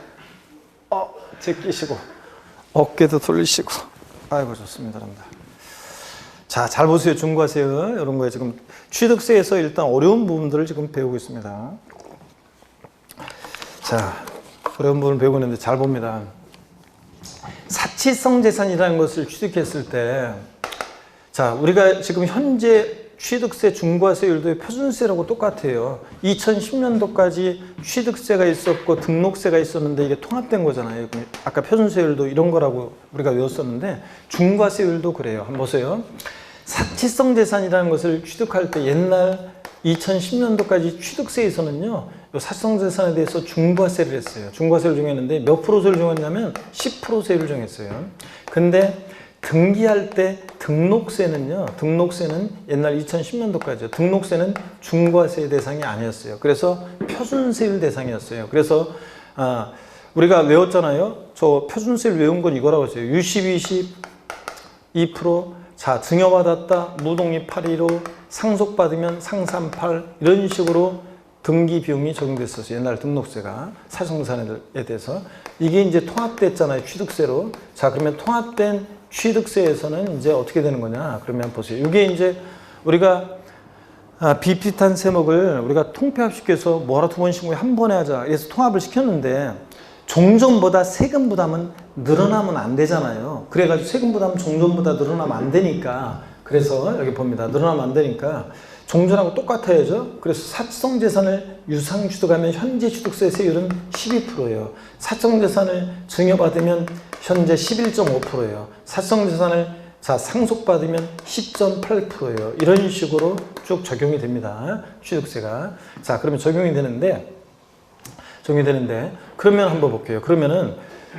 제끼시고 어깨도 돌리시고, 아이고 좋습니다, 여러분들. 자, 잘 보세요. 중과세율 이런 거에 지금 취득세에서 일단 어려운 부분들을 지금 배우고 있습니다. 자, 어려운 부분을 배우고 있는데 잘 봅니다. 사치성 재산이라는 것을 취득했을 때, 자, 우리가 지금 현재 취득세 중과세율도 표준세라고 똑같아요. 2010년도까지 취득세가 있었고 등록세가 있었는데 이게 통합된 거잖아요. 아까 표준세율도 이런 거라고 우리가 외웠었는데 중과세율도 그래요. 한번 보세요. 사치성 재산이라는 것을 취득할 때 옛날 2010년도까지 취득세에서는요, 사치성 재산에 대해서 중과세를 했어요. 중과세를 정했는데 몇 프로세를 정했냐면 10%세를 정했어요. 근데 등기할 때 등록세는요, 등록세는 옛날 2010년도까지요. 등록세는 중과세 대상이 아니었어요. 그래서 표준세율 대상이었어요. 그래서 우리가 외웠잖아요. 저 표준세율 외운 건 이거라고 했어요. 유시, 비시 2%, 자, 증여받았다, 무독립 8.15, 상속받으면 상산 8, 이런 식으로 등기 비용이 적용됐었어요. 옛날 등록세가 사실성재산에 대해서. 이게 이제 통합됐잖아요. 취득세로. 자, 그러면 통합된 취득세에서는 이제 어떻게 되는 거냐? 그러면 보세요. 이게 이제 우리가 비슷한 세목을 우리가 통폐합시켜서 뭐하러 2번 신고에 한 번에 하자. 그래서 통합을 시켰는데 종전보다 세금 부담은 늘어나면 안 되잖아요. 그래가지고 세금 부담은 종전보다 늘어나면 안 되니까, 그래서 여기 봅니다. 늘어나면 안 되니까 종전하고 똑같아야죠. 그래서 사치성 재산을 유상 취득하면 현재 취득세 세율은 12%예요. 사치성 재산을 증여받으면 현재 11.5%예요. 사치성 재산을 상속받으면 10.8%예요. 이런 식으로 쭉 적용이 됩니다. 취득세가. 자, 그러면 적용이 되는데 그러면 한번 볼게요. 그러면은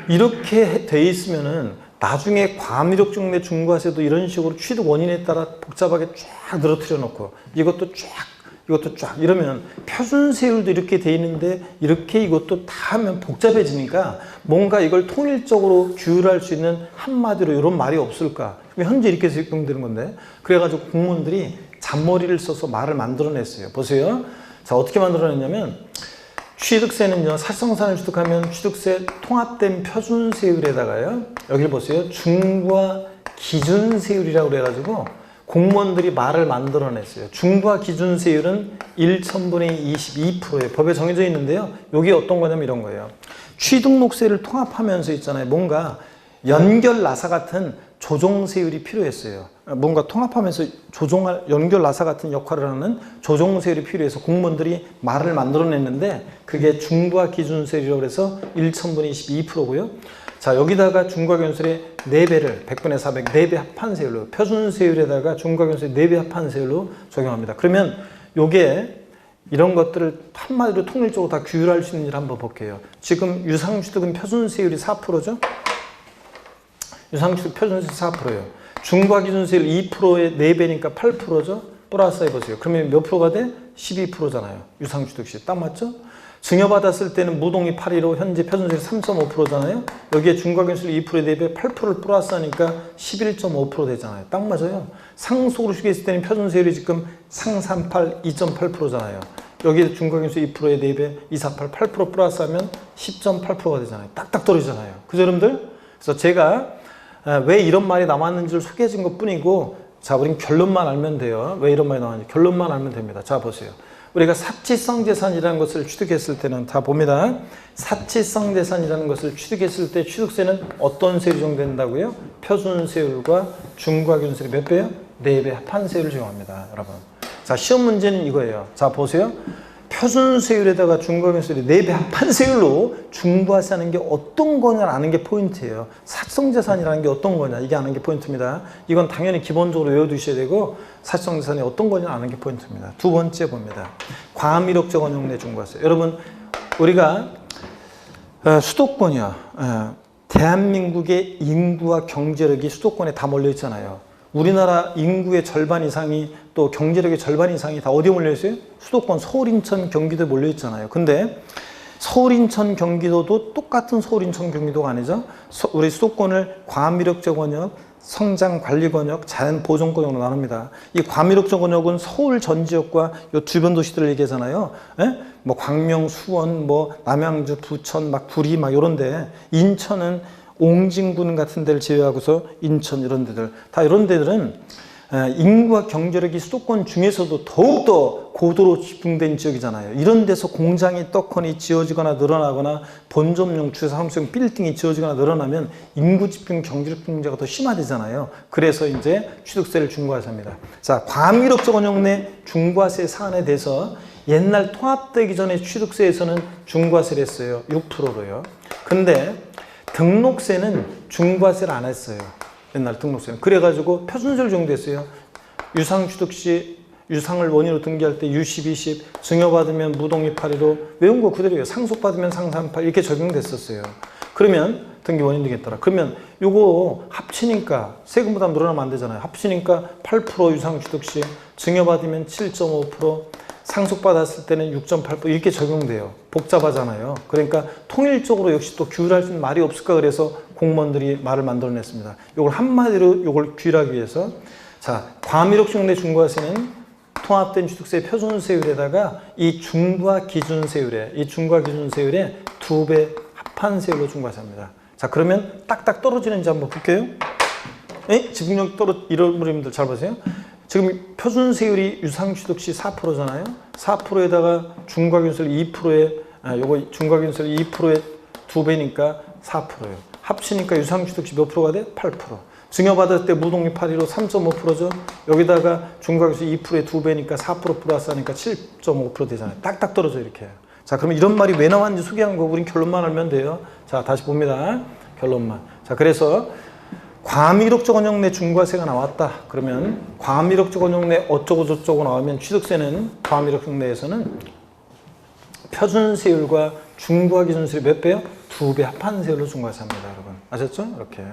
이렇게 돼 있으면은 나중에 과밀억정 내 중과세도 이런 식으로 취득 원인에 따라 복잡하게 쫙 늘어뜨려 놓고 이것도 쫙 이러면 표준세율도 이렇게 돼 있는데 이렇게 이것도 다 하면 복잡해지니까 뭔가 이걸 통일적으로 규율할 수 있는 한마디로 이런 말이 없을까? 현재 이렇게 적용되는 건데, 그래가지고 공무원들이 잔머리를 써서 말을 만들어냈어요. 보세요. 자, 어떻게 만들어냈냐면 취득세는요, 사치성산을 취득하면 취득세 통합된 표준세율에다가요, 여기 보세요. 중과 기준세율이라고 그래가지고 공무원들이 말을 만들어냈어요. 중과 기준세율은 1,000분의 22%예요. 법에 정해져 있는데요. 여기 어떤 거냐면 이런 거예요. 취등록세를 통합하면서 있잖아요. 뭔가 연결 나사 같은 조정세율이 필요했어요. 뭔가 통합하면서 조정할, 연결 나사 같은 역할을 하는 조정세율이 필요해서 공무원들이 말을 만들어냈는데 그게 중과 기준세율이라고 해서 1,000분의 22%고요. 자, 여기다가 중과견세율의 4배를 100분의 400 4배 합한세율로 표준세율에다가 중과견세율 4배 합한세율로 적용합니다. 그러면 요게 이런 것들을 한마디로 통일적으로 다 규율할 수 있는지를 한번 볼게요. 지금 유상취득은 표준세율이 4%죠? 유상취득 표준세율 4%예요. 중과기준세율 2%의 4배니까 8%죠? 플러스 해보세요. 그러면 몇 프로가 돼? 12%잖아요. 유상취득 시. 딱 맞죠? 증여받았을 때는 무동이 8%로 현재 표준세율 3.5%잖아요. 여기에 중과견세율 2%에 4배 8%를 플러스하니까 11.5% 되잖아요. 딱 맞아요. 상속으로 시켰을 때는 표준세율이 지금 상산팔 2.8%잖아요. 여기에 중과견세율 2%에 4배 248 8% 플러스하면 10.8%가 되잖아요. 딱딱 떨어지잖아요. 그죠 여러분들? 그래서 제가 왜 이런 말이 남았는지를 소개해 준 것 뿐이고, 자, 우린 결론만 알면 돼요. 왜 이런 말이 나왔는지 결론만 알면 됩니다. 자, 보세요. 우리가 사치성 재산이라는 것을 취득했을 때는 다 봅니다. 사치성 재산이라는 것을 취득했을 때 취득세는 어떤 세율이 적용된다고요? 표준세율과 중과균세율이 몇 배요? 4배 합한세율을 적용합니다. 여러분. 자, 시험 문제는 이거예요. 자, 보세요. 표준세율에다가 중과균세율이 4배 합한세율로 중과세하는 게 어떤 거냐 아는 게 포인트예요. 사치성재산이라는 게 어떤 거냐 이게 아는 게 포인트입니다. 이건 당연히 기본적으로 외워두셔야 되고 사치성재산이 어떤 거냐 아는 게 포인트입니다. 두 번째 봅니다. 과밀억적 원형 내 중과세. 여러분 우리가 수도권이요. 대한민국의 인구와 경제력이 수도권에 다 몰려 있잖아요. 우리나라 인구의 절반 이상이 또 경제력의 절반 이상이 다 어디에 몰려 있어요? 수도권, 서울, 인천, 경기도에 몰려 있잖아요. 근데 서울, 인천, 경기도도 똑같은 서울, 인천, 경기도가 아니죠. 우리 수도권을 과밀억적 원역, 성장 관리 권역, 자연 보존 권역으로 나눕니다. 이 과밀억적 원역은 서울 전 지역과 요 주변 도시들을 얘기하잖아요. 예? 뭐 광명, 수원, 뭐 남양주, 부천, 막 구리 막 이런데, 인천은 옹진군 같은 데를 제외하고서 인천 이런 데들, 다 이런 데들은 인구와 경제력이 수도권 중에서도 더욱더 고도로 집중된 지역이잖아요. 이런 데서 공장이 떡하니 지어지거나 늘어나거나 본점용 주사무소용 빌딩이 지어지거나 늘어나면 인구 집중, 경제력 문제가 더 심화되잖아요. 그래서 이제 취득세를 중과세합니다. 자, 과밀억적 원형 내 중과세 사안에 대해서 옛날 통합되기 전에 취득세에서는 중과세를 했어요. 6%로요. 근데 등록세는 중과세를 안 했어요. 옛날 등록세는. 그래가지고 표준세율 적용됐어요. 유상취득 시 유상을 원인으로 등기할 때 U10, 20, 증여받으면 무동이 8%로 외운 거 그대로예요. 상속받으면 상산팔 이렇게 적용됐었어요. 그러면 등기 원인 되겠더라. 그러면 요거 합치니까 세금 부담 늘어나면 안 되잖아요. 합치니까 8% 유상취득 시 증여받으면 7.5%, 상속받았을 때는 6.8% 이렇게 적용돼요. 복잡하잖아요. 그러니까 통일적으로 역시 또 규율할 수 있는 말이 없을까 그래서 공무원들이 말을 만들어냈습니다. 이걸 한마디로 이걸 규율하기 위해서, 자, 과밀억적 내 중과세는 통합된 취득세 표준세율에다가 이 중과기준세율에 2배 합한세율로 중과세합니다. 자, 그러면 딱딱 떨어지는지 한번 볼게요. 집중력 여러분들 잘 보세요. 지금 표준세율이 유상취득 시 4%잖아요. 4%에다가 중과균세율 2%에 요거 중과균세율 2%에 2배니까 4%예요. 합치니까 유상취득 시 몇 프로가 돼? 8%. 증여받을 때 무동이 8%로 3.5%죠. 여기다가 중과균세율 2%에 2배니까 4% 플러스 하니까 7.5% 되잖아요. 딱딱 떨어져 이렇게. 자, 그러면 이런 말이 왜 나왔는지 소개한 거 우린 결론만 알면 돼요. 자, 다시 봅니다. 결론만. 자, 그래서 과밀억적 원형 내 중과세가 나왔다. 그러면 과밀억적 원형 내 어쩌고 저쩌고 나오면 취득세는 과밀억적 내에서는 표준세율과 중과기준세율이 몇 배요? 2배 합한세율로 중과세합니다. 여러분 아셨죠? 이렇게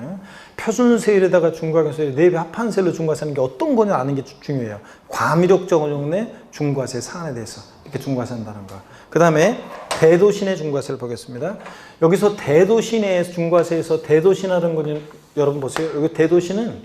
표준세율에다가 중과기준세율 4배 합한세율로 중과세하는 게 어떤 거냐 아는 게 중요해요. 과밀억적 원형 내 중과세 사안에 대해서 이렇게 중과세한다는 거. 그 다음에 대도시 내 중과세를 보겠습니다. 여기서 대도시 내 중과세에서 대도시라는 거는 여러분 보세요. 여기 대도시는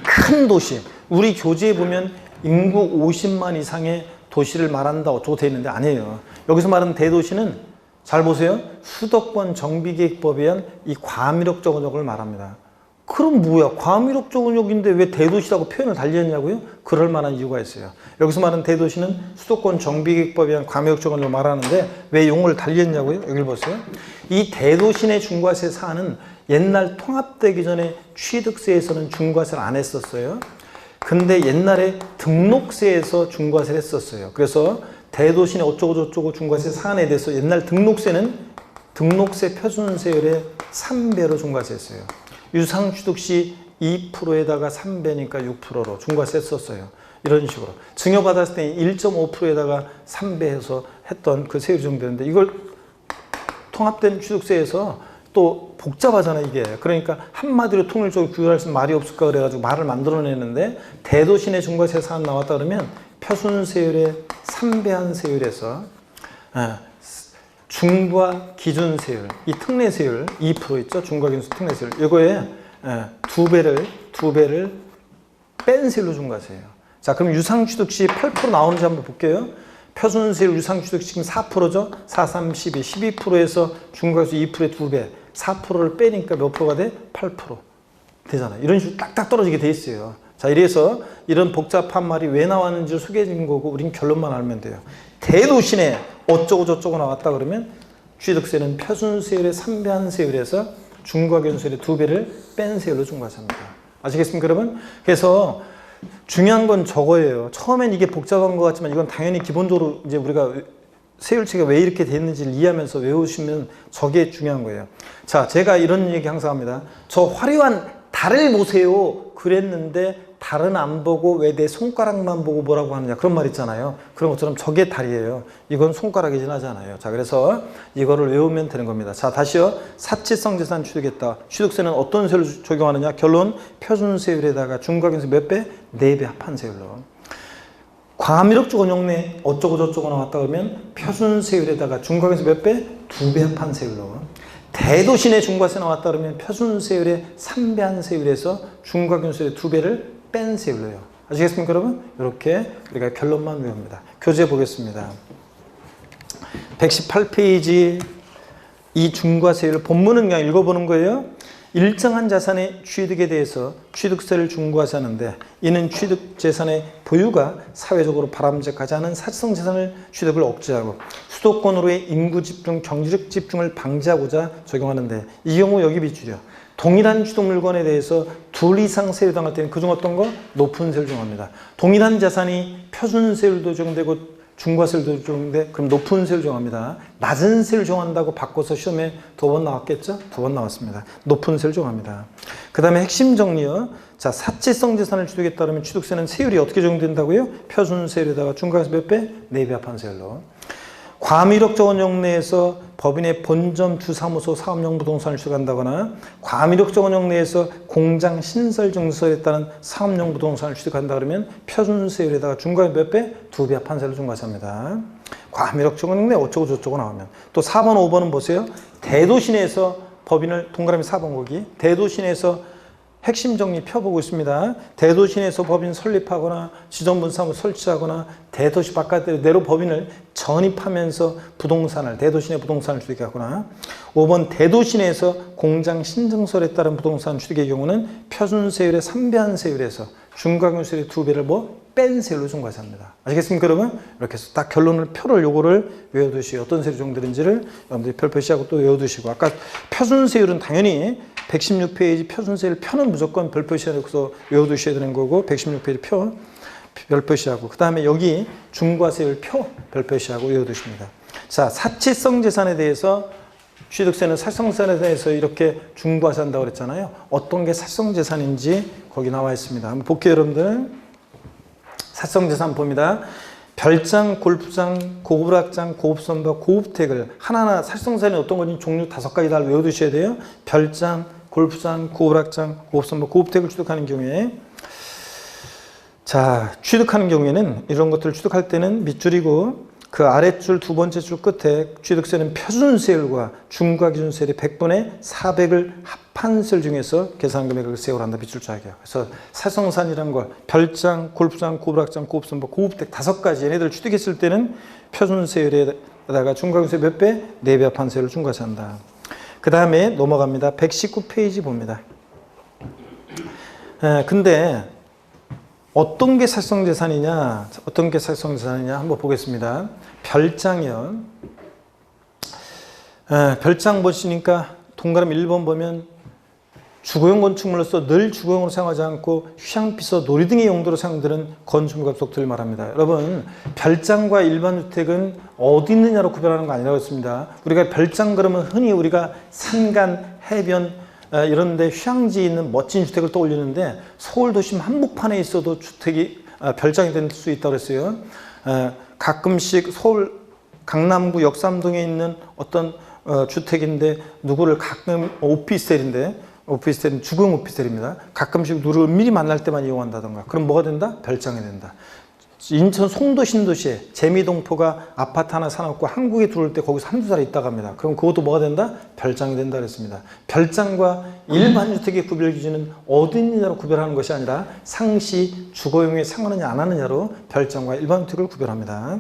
큰 도시. 우리 교재에 보면 인구 50만 이상의 도시를 말한다 어쩌고 돼 있는데 아니에요. 여기서 말하는 대도시는 잘 보세요. 수도권 정비계획법에 의한 이 과밀억적 원역을 말합니다. 그럼 뭐야? 과밀억적 원역인데 왜 대도시라고 표현을 달리했냐고요? 그럴 만한 이유가 있어요. 여기서 말하는 대도시는 수도권 정비계획법에 의한 과밀억적 원역을 말하는데 왜 용어를 달리했냐고요? 여기 보세요. 이 대도시 내 중과세 사안은 옛날 통합되기 전에 취득세에서는 중과세를 안 했었어요. 근데 옛날에 등록세에서 중과세를 했었어요. 그래서 대도시 내 어쩌고 저쩌고 중과세 사안에 대해서 옛날 등록세는 등록세 표준세율의 3배로 중과세했어요. 유상취득 시 2%에다가 3배니까 6%로 중과세 썼어요. 이런 식으로. 증여받았을 때 1.5%에다가 3배해서 했던 그 세율 정도였는데 이걸 통합된 취득세에서 또 복잡하잖아요, 이게. 그러니까 한마디로 통일적으로 규율할 수 말이 없을까 그래가지고 말을 만들어내는데 대도시 내 중과세 사안 나왔다 그러면 표준세율의 3배한 세율에서 중과 기준세율, 이 특례세율 2% 있죠? 중과 기준세 특례세율. 이거에 두 배를 뺀 세율로 중과세예요. 자, 그럼 유상취득 시 8% 나오는지 한번 볼게요. 표준세율 유상취득 지금 4%죠? 4, 3, 12. 12%에서 중과세 2%의 2배. 4%를 빼니까 몇 프로가 돼? 8% 되잖아요. 이런 식으로 딱딱 떨어지게 돼 있어요. 자, 이래서 이런 복잡한 말이 왜 나왔는지를 소개해 준 거고 우린 결론만 알면 돼요. 대도시 내 어쩌고 저쩌고 나왔다 그러면 취득세는 표준세율의 3배한 세율에서 중과기준세율의 2배를 뺀 세율로 중과세합니다. 아시겠습니까, 여러분? 그래서 중요한 건 저거예요. 처음엔 이게 복잡한 것 같지만 이건 당연히 기본적으로 이제 우리가 세율체가 왜 이렇게 됐는지를 이해하면서 외우시면 저게 중요한 거예요. 자, 제가 이런 얘기 항상 합니다. 저 화려한 달을 보세요. 그랬는데 달은 안 보고 왜 내 손가락만 보고 뭐라고 하느냐 그런 말 있잖아요. 그런 것처럼 저게 달이에요. 이건 손가락이 지나잖아요. 자, 그래서 이거를 외우면 되는 겁니다. 자, 다시요. 사치성 재산 취득했다. 취득세는 어떤 세율을 적용하느냐? 결론 표준세율에다가 중과기준세 몇 배? 4배 합한 세율로. 과미력적 원형 내 어쩌고 저쩌고 나왔다 그러면 표준세율에다가 중과기준세 몇 배? 2배 합한 세율로. 대도시 내 중과세 나왔다 그러면 표준세율의 3배한 세율에서 중과기준세율의 2배를 뺀 세율로요. 아시겠습니까, 여러분? 이렇게 우리가 결론만 외웁니다. 교재 보겠습니다. 118페이지 이 중과세율 본문은 그냥 읽어보는 거예요. 일정한 자산의 취득에 대해서 취득세를 중과세하는데 이는 취득 재산의 보유가 사회적으로 바람직하지 않은 사치성 재산을 취득을 억제하고 수도권으로의 인구 집중, 경제적 집중을 방지하고자 적용하는데 이 경우 여기 비추죠. 동일한 취득 물건에 대해서 둘 이상 세율 당할 때는 그중 어떤 거? 높은 세율 적용합니다. 동일한 자산이 표준세율도 적용되고 중과세율도 적용돼 그럼 높은 세율 정합니다. 낮은 세율 정한다고 바꿔서 시험에 2번 나왔겠죠? 2번 나왔습니다. 높은 세율 정합니다. 그 다음에 핵심 정리요. 자, 사치성 재산을 취득에 따르면 취득세는 세율이 어떻게 적용된다고요? 표준세율에다가 중과세 몇 배? 4배 합한 세율로. 과미력적 원형 내에서 법인의 본점 주사무소 사업용 부동산을 취득한다거나 과미력적 원형 내에서 공장 신설 증서에 따른 사업용 부동산을 취득한다 그러면 표준세율에다가 중과세 몇 배? 2배 합한 세율로 중과세합니다. 과미력적 원형 내 어쩌고 저쩌고 나오면 또 4번 5번은 보세요. 대도시 내에서 법인을 동그라미 4번 거기 대도시 내에서 핵심 정리 펴보고 있습니다. 대도시 내에서 법인 설립하거나 지정분사무 설치하거나 대도시 바깥으로 법인을 전입하면서 부동산을 대도시 내 부동산을 취득하거나 5번 대도시 내에서 공장 신증설에 따른 부동산 취득의 경우는 표준세율의 3배한 세율에서 중과기준세율의 2배를 뺀 세율로 중과세합니다. 아시겠습니까, 여러분? 이렇게 해서 딱 결론을 표를 요거를 외워두시고 어떤 세율이 적용되는지를 여러분들이 별표시하고 또 외워두시고 아까 표준세율은 당연히 116페이지 표준세율 표는 무조건 별표시하고서 외워두셔야 되는 거고 116페이지 표 별표시하고 그 다음에 여기 중과세율 표 별표시하고 외워두십니다. 자, 사치성 재산에 대해서 취득세는 사치성 재산에 대해서 이렇게 중과세한다고 그랬잖아요. 어떤 게 사치성 재산인지 거기 나와 있습니다. 한번 볼게요, 여러분들. 사치성 재산 봅니다. 별장, 골프장, 고급락장, 고급선박, 고급택을 하나하나 사치성 재산이 어떤 건지 종류 5가지 다 외워두셔야 돼요. 별장, 골프장, 고급락장, 고급선박, 고급택을 취득하는 경우에 자, 취득하는 경우에는 이런 것들을 취득할 때는 밑줄이고 그 아랫줄 두 번째 줄 끝에 취득세는 표준세율과 중과기준세율의 100분의 400을 합한 세율 중에서 계산 금액을 세율 한다. 밑줄 짜기요. 그래서 사성산이라는 걸 별장, 골프장, 고급락장, 고급선박, 고급택 5가지 얘네들 취득했을 때는 표준세율에다가 중과기준세 몇 배? 4배 합한 세율을 중과세한다. 그 다음에 넘어갑니다. 119페이지 봅니다. 근데 어떤 게 사치성 재산이냐, 어떤 게 사치성 재산이냐 한번 보겠습니다. 별장이요. 별장 보시니까 동그라미 1번 보면 주거용 건축물로서 늘 주거용으로 사용하지 않고 휴양, 비서, 놀이 등의 용도로 사용되는 건축물 속들을 말합니다. 여러분, 별장과 일반 주택은 어디 있느냐로 구별하는 거 아니라고 했습니다. 우리가 별장 그러면 흔히 우리가 산간, 해변 이런 데 휴양지에 있는 멋진 주택을 떠올리는데 서울 도심 한복판에 있어도 주택이 별장이 될 수 있다고 했어요. 가끔씩 서울 강남구 역삼동에 있는 어떤 주택인데 누구를 가끔 오피스텔은 주거용 오피스텔입니다. 가끔씩 누구를 미리 만날 때만 이용한다던가. 그럼 뭐가 된다? 별장이 된다. 인천 송도 신도시에 재미동포가 아파트 하나 사놓고 한국에 들어올 때 거기서 한두 달 있다가 갑니다. 그럼 그것도 뭐가 된다? 별장이 된다 그랬습니다. 별장과 일반 주택의 구별 기준은 어디 있느냐로 구별하는 것이 아니라 상시 주거용에 상하느냐 안 하느냐로 별장과 일반 주택을 구별합니다.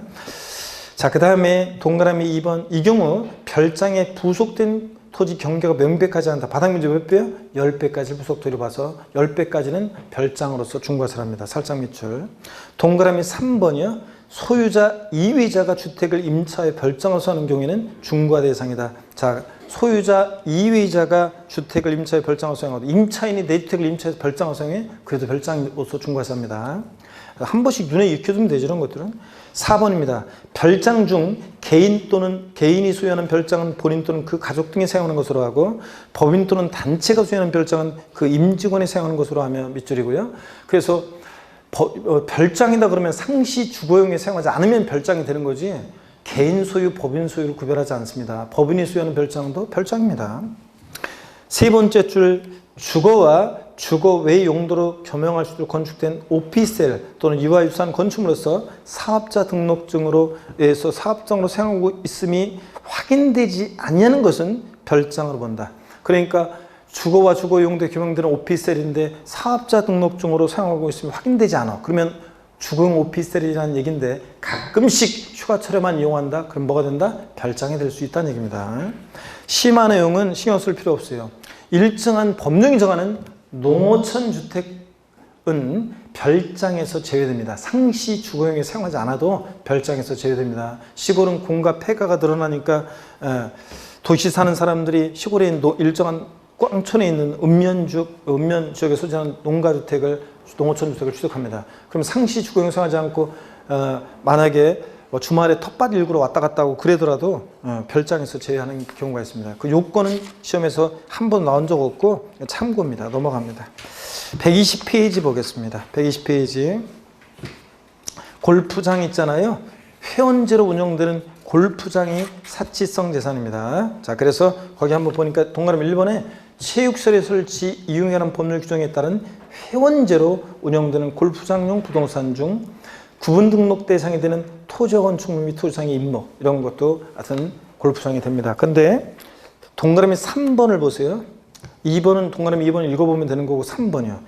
자, 그 다음에 동그라미 2번. 이 경우 별장에 부속된 토지 경계가 명백하지 않다. 바닥 면적 몇 배요? 10배까지 부속토지로 봐서 10배까지는 별장으로서 중과세를 합니다. 살짝 밑줄. 동그라미 3번이요. 소유자 이외자가 주택을 임차에 별장으로 하는 경우에는 중과 대상이다. 자, 소유자 이외자가 주택을 임차에 별장으로 사용하고 임차인이 내 주택을 임차해서 별장으로 사용해? 그래도 별장으로서 중과세합니다. 한 번씩 눈에 익혀두면 되죠, 이런 것들은. 4번입니다. 별장 중 개인이 소유하는 별장은 본인 또는 그 가족 등이 사용하는 것으로 하고 법인 또는 단체가 소유하는 별장은 그 임직원이 사용하는 것으로 하며 밑줄이고요. 그래서 별장이다 그러면 상시 주거용에 사용하지 않으면 별장이 되는 거지 개인 소유, 법인 소유를 구별하지 않습니다. 법인이 소유하는 별장도 별장입니다. 세 번째 줄, 주거와 주거 외 용도로 겸용할 수 있도록 건축된 오피스텔 또는 이와 유사한 건축물로서 사업자 등록증으로 해서 사업장으로 사용하고 있음이 확인되지 않냐는 것은 별장으로 본다. 그러니까 주거와 주거 용도에 겸용되는 오피스텔인데 사업자 등록증으로 사용하고 있으면 확인되지 않아. 그러면 주거용 오피스텔이라는 얘기인데 가끔씩 휴가철에만 이용한다? 그럼 뭐가 된다? 별장이 될 수 있다는 얘기입니다. 심화 내용은 신경 쓸 필요 없어요. 일정한 법령이 정하는 농어촌 주택은 별장에서 제외됩니다. 상시 주거용에 사용하지 않아도 별장에서 제외됩니다. 시골은 공과 폐가가 드러나니까 도시 사는 사람들이 시골에 있는 일정한 꽝촌에 있는 읍면 지역에 소재하는 농가주택을 농어촌 주택을 취득합니다. 그럼 상시 주거용 사용하지 않고 만약에 주말에 텃밭 일구러 왔다 갔다 하고 그러더라도 별장에서 제외하는 경우가 있습니다. 그 요건은 시험에서 한 번 나온 적 없고 참고입니다. 넘어갑니다. 120페이지 보겠습니다. 120페이지. 골프장 있잖아요. 회원제로 운영되는 골프장이 사치성 재산입니다. 자, 그래서 거기 한번 보니까 동그라미 1번에 체육시설의 설치 이용에 관한 법률 규정에 따른 회원제로 운영되는 골프장용 부동산 중 구분 등록 대상이 되는 토지와 건축물 및 토지상의 임목 이런 것도 하여튼 골프장이 됩니다. 근데 동그라미 3번을 보세요. 2번은 동그라미 2번을 읽어보면 되는 거고 3번이요.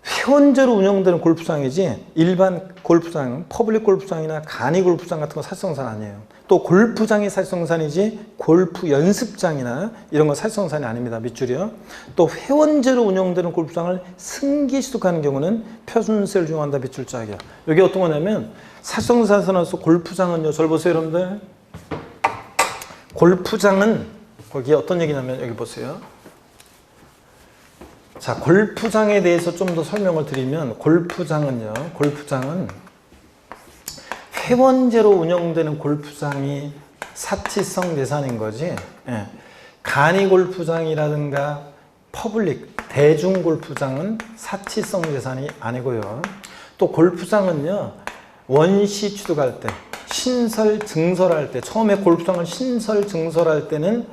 회원제로 운영되는 골프장이지 일반 골프장, 퍼블릭 골프장이나 간이 골프장 같은 건 사실성산 아니에요. 또 골프장이 사실성산이지 골프 연습장이나 이런 건 사실성산이 아닙니다. 밑줄이요. 또 회원제로 운영되는 골프장을 승계 취득하는 경우는 표준세를 적용한다. 밑줄짝이요. 여기 어떤 거냐면 사실성산에서 골프장은요. 절 보세요, 여러분들. 골프장은 거기에 어떤 얘기냐면 여기 보세요. 자, 골프장에 대해서 좀 더 설명을 드리면 골프장은 회원제로 운영되는 골프장이 사치성 재산인 거지. 예. 간이 골프장이라든가 퍼블릭, 대중 골프장은 사치성 재산이 아니고요. 또 골프장은요, 원시 취득할 때, 신설 증설할 때, 처음에 골프장을 신설 증설할 때는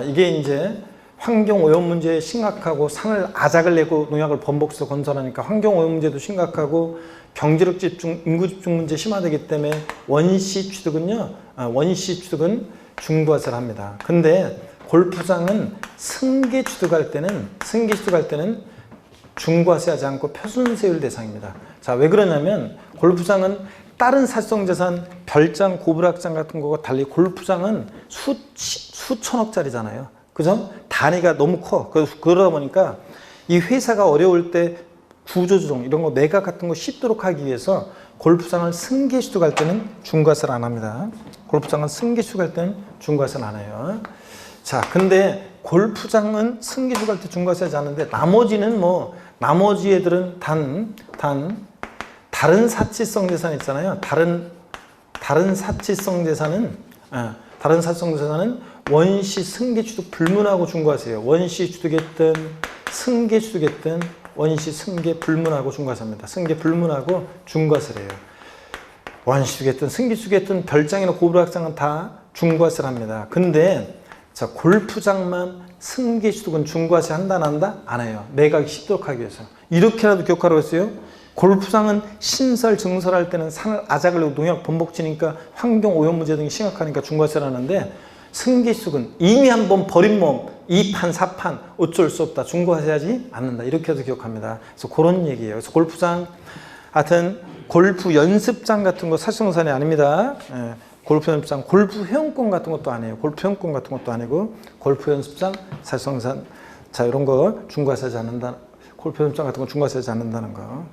이게 이제 환경오염 문제에 심각하고 산을 아작을 내고 농약을 번복해서 건설하니까 환경오염 문제도 심각하고 경제력 집중, 인구 집중 문제 심화되기 때문에 원시 취득은 중과세를 합니다. 근데 골프장은 승계 취득할 때는 중과세하지 않고 표준세율 대상입니다. 자, 왜 그러냐면 골프장은 다른 사실성재산, 별장, 고불학장 같은 거와 달리 골프장은 수천억짜리잖아요. 그죠? 단위가 너무 커. 그러다 보니까 이 회사가 어려울 때 구조조정, 이런 거 매각 같은 거 쉽도록 하기 위해서 골프장을 승계 취득할 때는 중과세를 안 합니다. 골프장은 승계 취득할 때는 중과세를 안 해요. 자, 근데 골프장은 승계주 갈 때 중과세 하지 않는데 나머지는 나머지 애들은 다른 사치성 재산 있잖아요. 다른 사치성 재산은 원시 승계 취득 불문하고 중과세예요. 원시 취득했든 승계 취득했든 원시 승계 불문하고 중과세입니다. 승계 불문하고 중과세래요. 원시 취득했든 승계 취득했든 별장이나 고부락장은 다 중과세를 합니다. 근데 자, 골프장만 승계 취득은 중과세 한다 안 한다? 안 해요. 매각이 쉽도록 하기 위해서. 이렇게라도 기억하라고 했어요. 골프장은 신설 증설할 때는 산을 아작을 농약 범벅지니까 환경 오염 문제 등이 심각하니까 중과세를 하는데 승계 취득은 이미 한번 버린 몸 2판 4판 어쩔 수 없다. 중과세하지 않는다. 이렇게 해서 기억합니다. 그래서 그런 얘기예요. 그래서 골프장 하여튼 골프 연습장 같은 거 사실상산이 아닙니다. 예. 골프 연습장, 골프 회원권 같은 것도 아니에요. 골프 회원권 같은 것도 아니고 골프 연습장 사실상산 자 이런 거 중과세하지 않는다. 골프 연습장 같은 거 중과세하지 않는다는 거.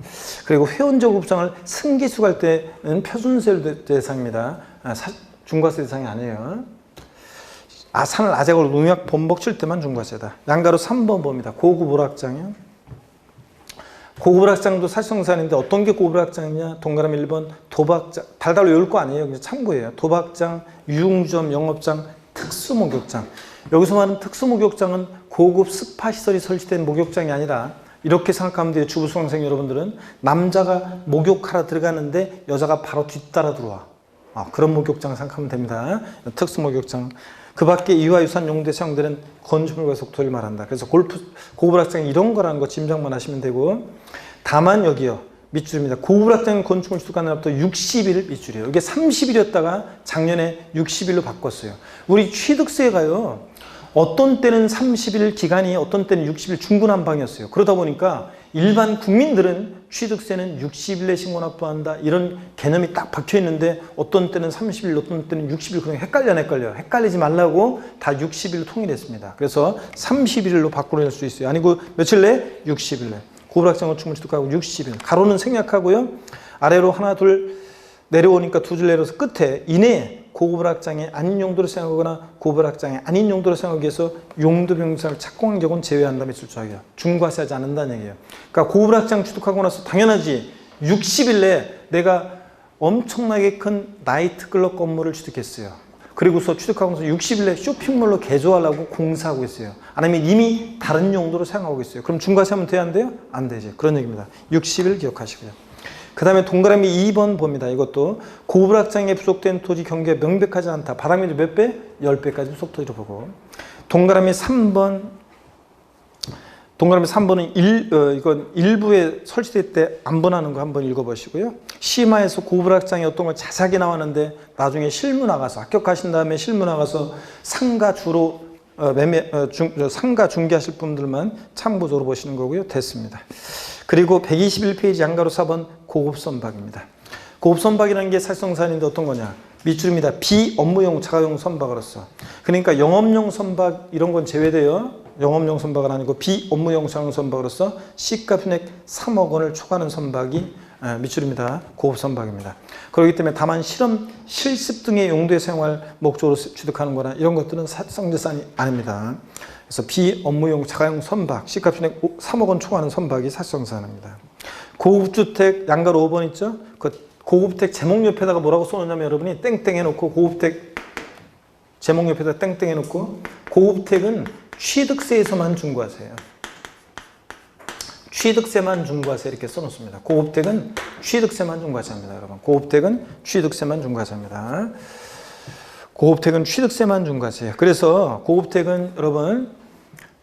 그리고 회원적 골프장을 승계수 갈 때는 표준세 대상입니다. 중과세 대상이 아니에요. 산을 아작으로 농약 범벅 칠 때만 중과세다. 양가로 3번 봅니다. 고급 오락장이요. 고급 오락장도 사실상산인데 어떤 게 고급 오락장이냐? 동그라미 1번 도박장, 달달 외울 거 아니에요. 그냥 참고예요. 도박장, 유흥점, 영업장, 특수목욕장. 여기서 말하는 특수목욕장은 고급 스파시설이 설치된 목욕장이 아니라 이렇게 생각하면 돼요. 주부 수강생 여러분들은 남자가 목욕하러 들어가는데 여자가 바로 뒤따라 들어와. 그런 목욕장 생각하면 됩니다. 특수목욕장. 그 밖에 이와 유사한 용도에 사용되는 건축물과 속토를 말한다. 그래서 고부락장이 이런 거라는 거 짐작만 하시면 되고 다만 여기요. 밑줄입니다. 고부락장 건축물 취득하는 날부터 60일 밑줄이에요. 이게 30일이었다가 작년에 60일로 바꿨어요. 우리 취득세가요. 어떤 때는 30일 기간이 어떤 때는 60일 중구난방이었어요. 그러다 보니까 일반 국민들은 취득세는 60일에 신고납부한다 이런 개념이 딱 박혀 있는데 어떤 때는 30일 어떤 때는 60일 그냥 헷갈리지 말라고 다 60일로 통일했습니다. 그래서 31일로 바꾸낼 수 있어요. 아니고 며칠 내? 60일 내. 고부락장 건축물 취득하고 60일 가로는 생략하고요. 아래로 하나 둘 내려오니까 두 줄 내려서 끝에 이내에 고부락장이 아닌 용도로 사용하거나 고부락장이 아닌 용도로 사용하기 위해서 용도 병사를 착공한 경우는 제외한다. 밑줄 조항이에요. 중과세하지 않는다는 얘기예요. 그러니까 고부락장 취득하고 나서 당연하지 60일 내에 내가 엄청나게 큰 나이트클럽 건물을 취득했어요. 그리고서 취득하고 나서 60일 내에 쇼핑몰로 개조하려고 공사하고 있어요. 아니면 이미 다른 용도로 사용하고 있어요. 그럼 중과세하면 돼야 안 돼요? 안 되지. 그런 얘기입니다. 60일 기억하시고요. 그 다음에 동그라미 2번 봅니다. 이것도 고부락장에 부속된 토지 경계가 명백하지 않다. 바람이 몇 배? 10배까지 부속 토지로 보고. 동그라미 3번은 이건 일부에 설치될 때 안 번하는 거 한번 읽어보시고요. 심화에서 고부락장이 어떤 걸 자세하게 나왔는데 나중에 실무 나가서 합격하신 다음에 실무 나가서 상가 주로 상가 중개하실 분들만 참고적으로 보시는 거고요. 됐습니다. 그리고 121페이지 양가로 4번 고급 선박입니다. 고급 선박이라는 게 사실상산인데 어떤 거냐? 밑줄입니다. 비업무용 자가용 선박으로서. 그러니까 영업용 선박 이런 건 제외돼요. 영업용 선박은 아니고 비업무용 자가용 선박으로서 시가 편액 3억 원을 초과하는 선박이 밑줄입니다. 고급 선박입니다. 그렇기 때문에 다만 실험, 실습 등의 용도에 사용할 목적으로 취득하는 거나 이런 것들은 사실상재산이 아닙니다. 그래서 비업무용 자가용 선박, 시가 편액 3억 원 초과하는 선박이 사실상산입니다. 고급주택 양가로 5번 있죠? 그 고급택 제목 옆에다가 뭐라고 써놓냐면 여러분이 땡땡 해놓고 고급택 제목 옆에다 땡땡 해놓고 고급택은 취득세에서만 중과세예요. 취득세만 중과세 이렇게 써놓습니다. 고급택은 취득세만 중과세합니다. 여러분 고급택은 취득세만 중과세합니다. 고급택은 취득세만 중과세예요. 그래서 고급택은 여러분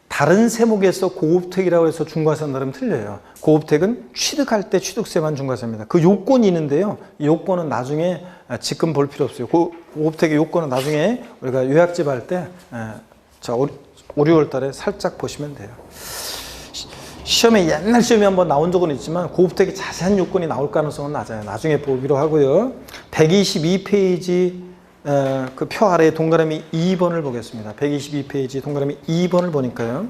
다른 세목에서 고급택이라고 해서 중과세한다면 틀려요. 고급택은 취득할 때 취득세만 중과세입니다. 그 요건이 있는데요. 이 요건은 나중에 지금 볼 필요 없어요. 고급택의 요건은 나중에 우리가 요약집 할 때 5, 6월 달에 살짝 보시면 돼요. 시험에 옛날 시험에 한번 나온 적은 있지만 고급택의 자세한 요건이 나올 가능성은 낮아요. 나중에 보기로 하고요. 122페이지 그 표 아래에 동그라미 2번을 보겠습니다. 122페이지 동그라미 2번을 보니까요.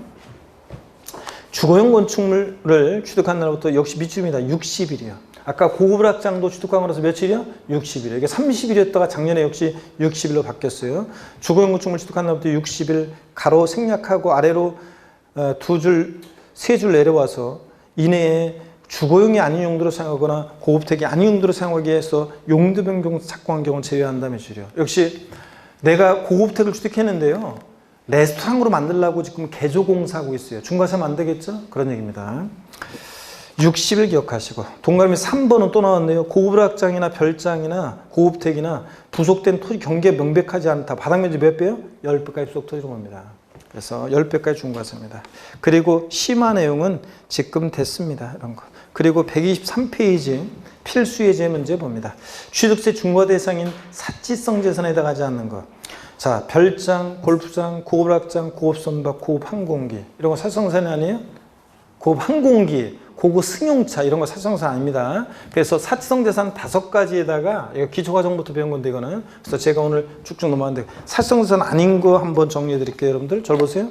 주거용 건축물을 취득한 날부터 역시 밑줄입니다. 60일이요. 아까 고급 확장도 취득한 거라서 며칠이요? 60일. 이게 30일이었다가 작년에 역시 60일로 바뀌었어요. 주거용구축물 취득한 날부터 60일 가로 생략하고 아래로 두 줄, 세 줄 내려와서 이내에 주거용이 아닌 용도로 사용하거나 고급택이 아닌 용도로 사용하기 위해서 용도 변경 착공한 경우는 제외한다며 주죠. 역시 내가 고급택을 취득했는데요. 레스토랑으로 만들려고 지금 개조공사하고 있어요. 중과사면 안 되겠죠? 그런 얘기입니다. 60일 기억하시고 동그라미 3번은 또 나왔네요. 고급 확장이나 별장이나 고급택이나 부속된 토지 경계 명백하지 않다. 바닥면적 몇 배요? 10배까지 부속 토지로 봅니다. 그래서 10배까지 중과사입니다. 그리고 심화 내용은 지금 됐습니다. 이런 거. 그리고 123페이지 필수예제 문제 봅니다. 취득세 중과 대상인 사치성 재산에 해당하지 않는 것. 자, 별장, 골프장, 고급 확장, 고급 선박, 고급 항공기 이런 거 사치성산 아니에요? 고급 항공기, 고급 승용차 이런 거 사치성산 아닙니다. 그래서 사치성 재산 5가지에다가 이거 기초과정부터 배운 건데 이거는 그래서 제가 오늘 쭉쭉 넘어가는데 사치성 재산 아닌 거 한번 정리해 드릴게요. 여러분들 잘 보세요.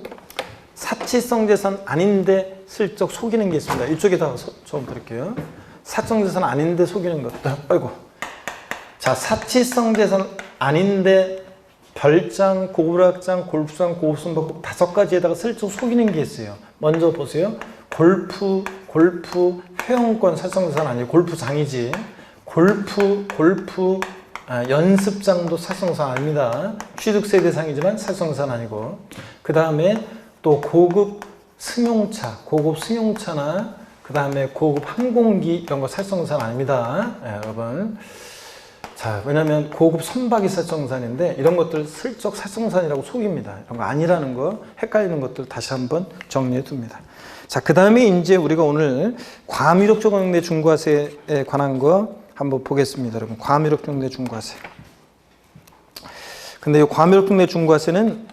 사치성 재산 아닌데 슬쩍 속이는 게 있습니다. 이쪽에다가 처음 드릴게요. 사치성 재산 아닌데 속이는 것들. 아이고. 자, 사치성 재산 아닌데 별장, 고급락장, 골프장, 고급선박 5가지에다가 슬쩍 속이는 게 있어요. 먼저 보세요. 골프, 회원권 사치성 재산 아니에요. 골프장이지. 골프, 연습장도 사치성 재산 아닙니다. 취득세 대상이지만 사치성 재산 아니고. 그 다음에 또 고급 승용차나 그 다음에 고급 항공기 이런 거 사치성 재산 아닙니다. 네, 여러분. 자, 왜냐면 고급 선박이 사치성산인데 이런 것들 슬쩍 사치성산이라고 속입니다. 이런 거 아니라는 거, 헷갈리는 것들 다시 한번 정리해 둡니다. 자, 그 다음에 이제 우리가 오늘 과미력 적용내 중과세에 관한 거 한번 보겠습니다. 여러분, 과미력 적용내 중과세. 근데 이 과미력 적용내 중과세는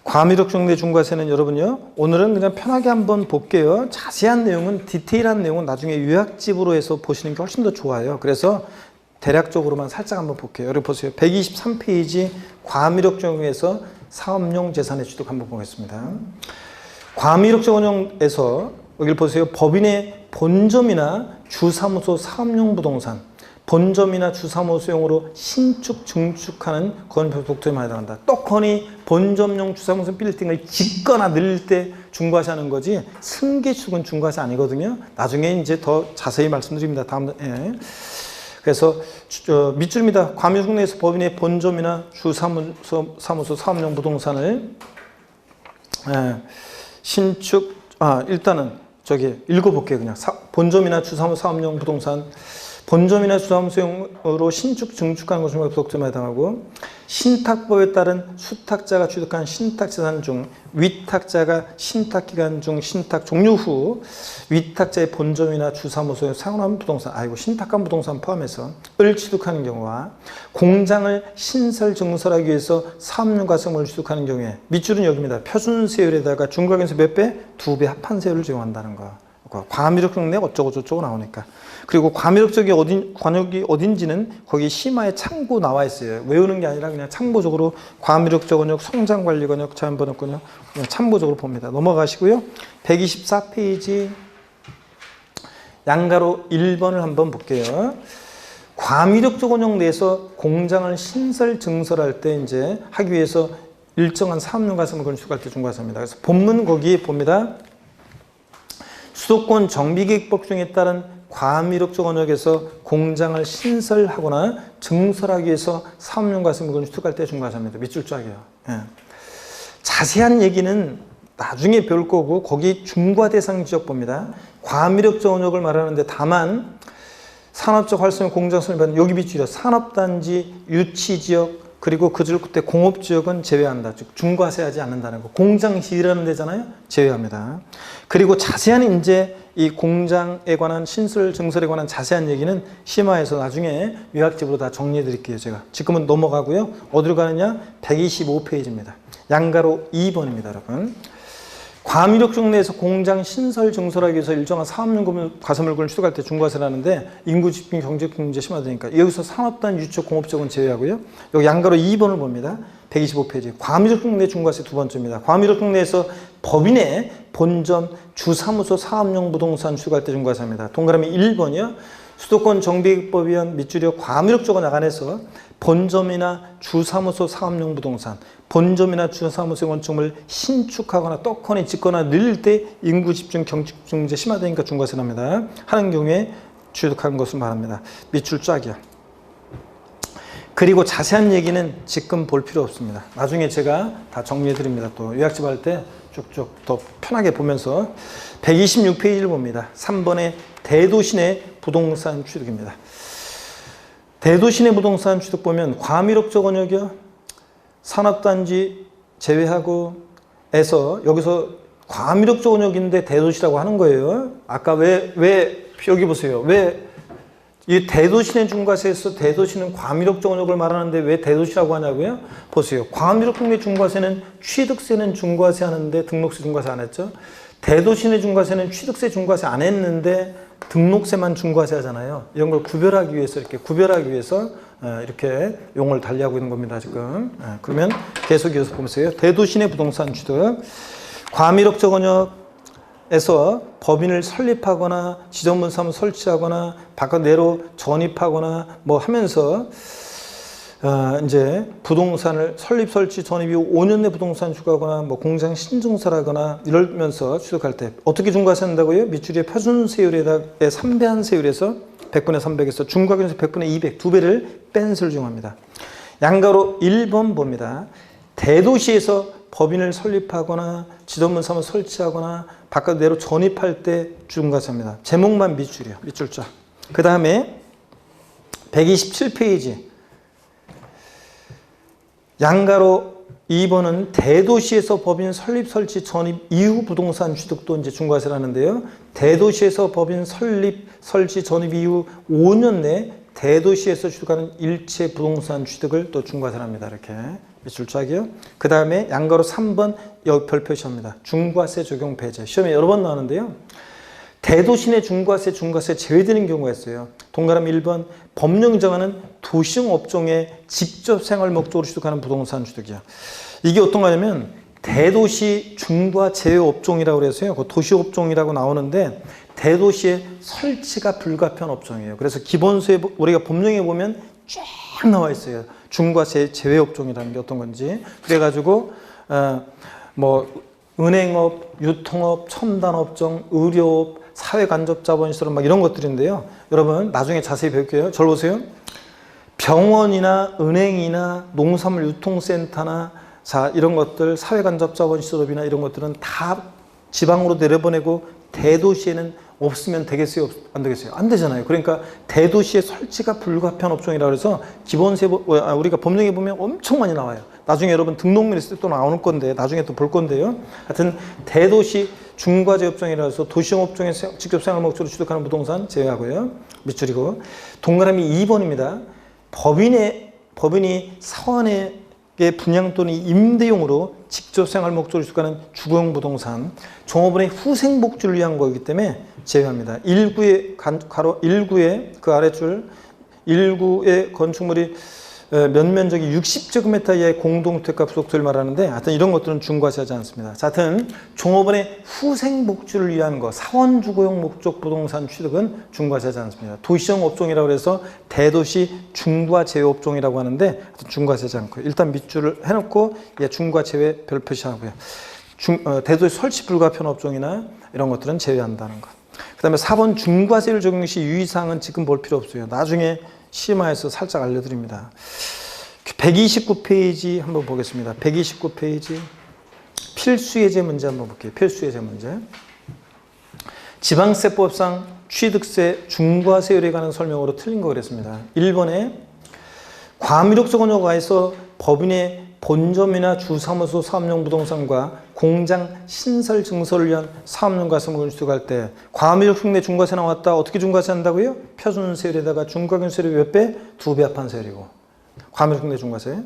과미력 적용내 중과세는 여러분요, 오늘은 그냥 편하게 한번 볼게요. 자세한 내용은 디테일한 내용은 나중에 요약집으로 해서 보시는 게 훨씬 더 좋아요. 그래서 대략적으로만 살짝 한번 볼게요. 여러분 보세요. 123페이지 과미력 적용에서 사업용 재산의 취득 한번 보겠습니다. 과미력 적용에서 여기를 보세요. 법인의 본점이나 주사무소 사업용 부동산, 본점이나 주사무소용으로 신축, 증축하는 건폐 독점에 해당한다. 떡하니 본점용 주사무소 빌딩을 짓거나 늘릴 때 중과세하는 거지 승계축은 중과세 아니거든요. 나중에 이제 더 자세히 말씀드립니다. 다음 그래서 밑줄입니다. 과미력 내에서 법인의 본점이나 주사무소 사업용 부동산을 신축 일단은 저기 읽어볼게요. 그냥 본점이나 주사무소 사업용 부동산 본점이나 주사무소용으로 신축, 증축하는 것을 부속점에 해당하고 신탁법에 따른 수탁자가 취득한 신탁재산 중 위탁자가 신탁기간 중 신탁 종료 후 위탁자의 본점이나 주사무소에 사용하는 부동산 신탁한 부동산 포함해서 을 취득하는 경우와 공장을 신설 증설하기 위해서 사업용 가성을 취득하는 경우에 밑줄은 여기입니다. 표준세율에다가 중과경세 몇 배? 2배 합한세율을 적용한다는 거. 과미력 적용내 어쩌고 저쩌고 나오니까. 그리고 과미력 적용 관역이 어딘지는 거기 심화에 참고 나와 있어요. 외우는 게 아니라 그냥 참고적으로 과미력 적용력, 성장관리관역, 자연번역관역 그냥 참고적으로 봅니다. 넘어가시고요. 124페이지 양가로 1번을 한번 볼게요. 과미력 적용력 내에서 공장을 신설 증설할 때 이제 하기 위해서 일정한 사업용 가성을 건축할 때 중과세입니다. 그래서 본문 거기에 봅니다. 수도권 정비계획법 중에 따른 과미력 적용력에서 공장을 신설하거나 증설하기 위해서 사업용 가성물건을 취득할 때 중과세입니다. 밑줄 쫙이요. 자세한 얘기는 나중에 배울 거고 거기 중과 대상 지역 봅니다. 과미력 적용력을 말하는데 다만 산업적 활성화 공장 설립하는 여기 밑줄이요. 산업단지, 유치지역 그리고 그 줄 끝에 공업지역은 제외한다. 즉 중과세하지 않는다는 거. 공장 지으라는 데잖아요. 제외합니다. 그리고 자세한 이제 이 공장에 관한 신설 증설에 관한 자세한 얘기는 심화해서 나중에 요약집으로 다 정리해 드릴게요. 제가 지금은 넘어가고요. 어디로 가느냐? 125페이지입니다. 양가로 2번입니다. 여러분. 과미력 적용내에서 공장 신설 증설하기 위해서 일정한 사업용 과세물건을 취득할 때 중과세라는데 인구 집중 경제 문제 심화되니까 여기서 산업단 유축 공업적은 제외하고요. 여기 양가로 2번을 봅니다. 125페이지. 과미력 적용내 중과세 두 번째입니다. 과미력 적용내에서 법인의 본점 주사무소 사업용 부동산 취득할 때 중과세입니다. 동그라미 1번이요. 수도권 정비법에 의한 밑줄이요 과밀옥조건 약안에서 본점이나 주사무소 사업용 부동산, 본점이나 주사무소 건축물 신축하거나 떡하니 짓거나 늘릴 때 인구 집중, 경직 집중 문제 심화되니까 중과세 납니다. 하는 경우에 취득한 것을 말합니다. 밑줄 쫙이야. 그리고 자세한 얘기는 지금 볼 필요 없습니다. 나중에 제가 다 정리해 드립니다. 또 요약집 할 때 쭉쭉 더 편하게 보면서 126페이지를 봅니다. 3번의 대도시 내 부동산 취득입니다. 대도시 내 부동산 취득 보면 과밀옥조 권역이요. 산업단지 제외하고 해서 여기서 과밀옥조 권역인데 대도시라고 하는 거예요. 아까 왜 여기 보세요. 왜 이 대도시 내 중과세에서 대도시는 과밀옥조 권역을 말하는데 왜 대도시라고 하냐고요? 보세요. 과밀옥조 내 중과세는 취득세는 중과세 하는데 등록세 중과세 안 했죠. 대도시 내 중과세는 취득세 중과세 안 했는데 등록세만 중과세 하잖아요. 이런 걸 구별하기 위해서 이렇게 용어를 달리하고 있는 겁니다. 지금. 그러면 계속 이어서 보세요. 대도시 내 부동산 취득. 과밀옥조 권역에서 법인을 설립하거나 지정분 사무 설치하거나 바깥 내로 전입하거나 뭐 하면서 이제 부동산을 설립 설치 전입 이후 5년 내 부동산 추가하거나 뭐 공장 신증설하거나 이러면서 취득할 때 어떻게 중과세 한다고요? 밑줄에 표준세율에다가 3배한 세율에서 100분의 300에서 중과세에서 100분의 200 2배를 뺀 세율 정합니다. 양가로 1번 봅니다. 대도시에서 법인을 설립하거나 지정분 사무 설치하거나 바깥 내로 전입할 때 중과세입니다. 제목만 밑줄이요. 밑줄 쫙. 그 다음에 127페이지 양가로 2번은 대도시에서 법인 설립 설치 전입 이후 부동산 취득도 이제 중과세라는데요. 대도시에서 법인 설립 설치 전입 이후 5년 내 대도시에서 취득하는 일체 부동산 취득을 또 중과세랍니다. 이렇게 밑줄 쫙이요. 그 다음에 양가로 3번 여기 별 표시합니다. 중과세 적용 배제. 시험에 여러 번 나오는데요. 대도시 내 중과세 제외되는 경우가 있어요. 동그라미 1번 법령이 정하는 도시형 업종에 직접 생활 목적으로 취득하는 부동산 취득이야. 이게 어떤 거냐면 대도시 중과 제외 업종이라고 그래서요. 그 도시 업종이라고 나오는데 대도시에 설치가 불가피한 업종이에요. 그래서 기본소에 우리가 법령에 보면 쫙 나와 있어요. 중과 제외 업종이라는 게 어떤 건지. 그래가지고 뭐 은행업, 유통업, 첨단업종, 의료업, 사회간접자본시설 막 이런 것들인데요. 여러분 나중에 자세히 배울게요. 저를 보세요. 병원이나 은행이나 농산물 유통센터나 자 이런 것들 사회간접자본시설업이나 이런 것들은 다 지방으로 내려보내고 대도시에는 없으면 되겠어요? 안 되겠어요? 안 되잖아요. 그러니까 대도시에 설치가 불가피한 업종이라고 해서 기본세 우리가 법령에 보면 엄청 많이 나와요. 나중에 여러분 등록물 있을 때 또 나오는 건데 나중에 또 볼 건데요. 하여튼 대도시 중과제 업종이라고 해서 도시형 업종에 직접 생활 목적으로 취득하는 부동산 제외하고요. 밑줄이고 동그라미 2번입니다. 법인이 사원에게 분양 또는 임대용으로 직접 생활 목적으로 취득하는 주거용 부동산 종업원의 후생 복지를 위한 거이기 때문에 제외합니다. 1구의 가로 1구의 그 아래줄 1구의 건축물이 면면적이 60제곱미터 이하의 공동주택가 부속소를 말하는데 하여튼 이런 것들은 중과세하지 않습니다. 자, 하여튼 종업원의 후생 복지를 위한 거 사원 주거용 목적 부동산 취득은 중과세하지 않습니다. 도시형 업종이라고 해서 대도시 중과 제외 업종이라고 하는데 중과세하지 않고요. 일단 밑줄을 해놓고 중과 제외 별 표시하고요. 대도시 설치 불가피한 업종이나 이런 것들은 제외한다는 것. 그 다음에 4번 중과세율 적용 시 유의사항은 지금 볼 필요 없어요. 나중에 시험에서 살짝 알려드립니다. 129페이지 한번 보겠습니다. 129페이지 필수예제 문제 한번 볼게요. 필수예제 문제. 지방세법상 취득세 중과세율에 관한 설명으로 틀린 거 그랬습니다. 1번에 과밀옥조 권역하에서 법인의 본점이나 주사무소 사업용 부동산과 공장 신설 증설을 위한 사업용 가성을 취득할 때 과밀옥조 내 중과세 나왔다. 어떻게 중과세 한다고요? 표준세율에다가 중과세율이 몇 배? 2배 합한 세율이고 과밀옥조 내 중과세.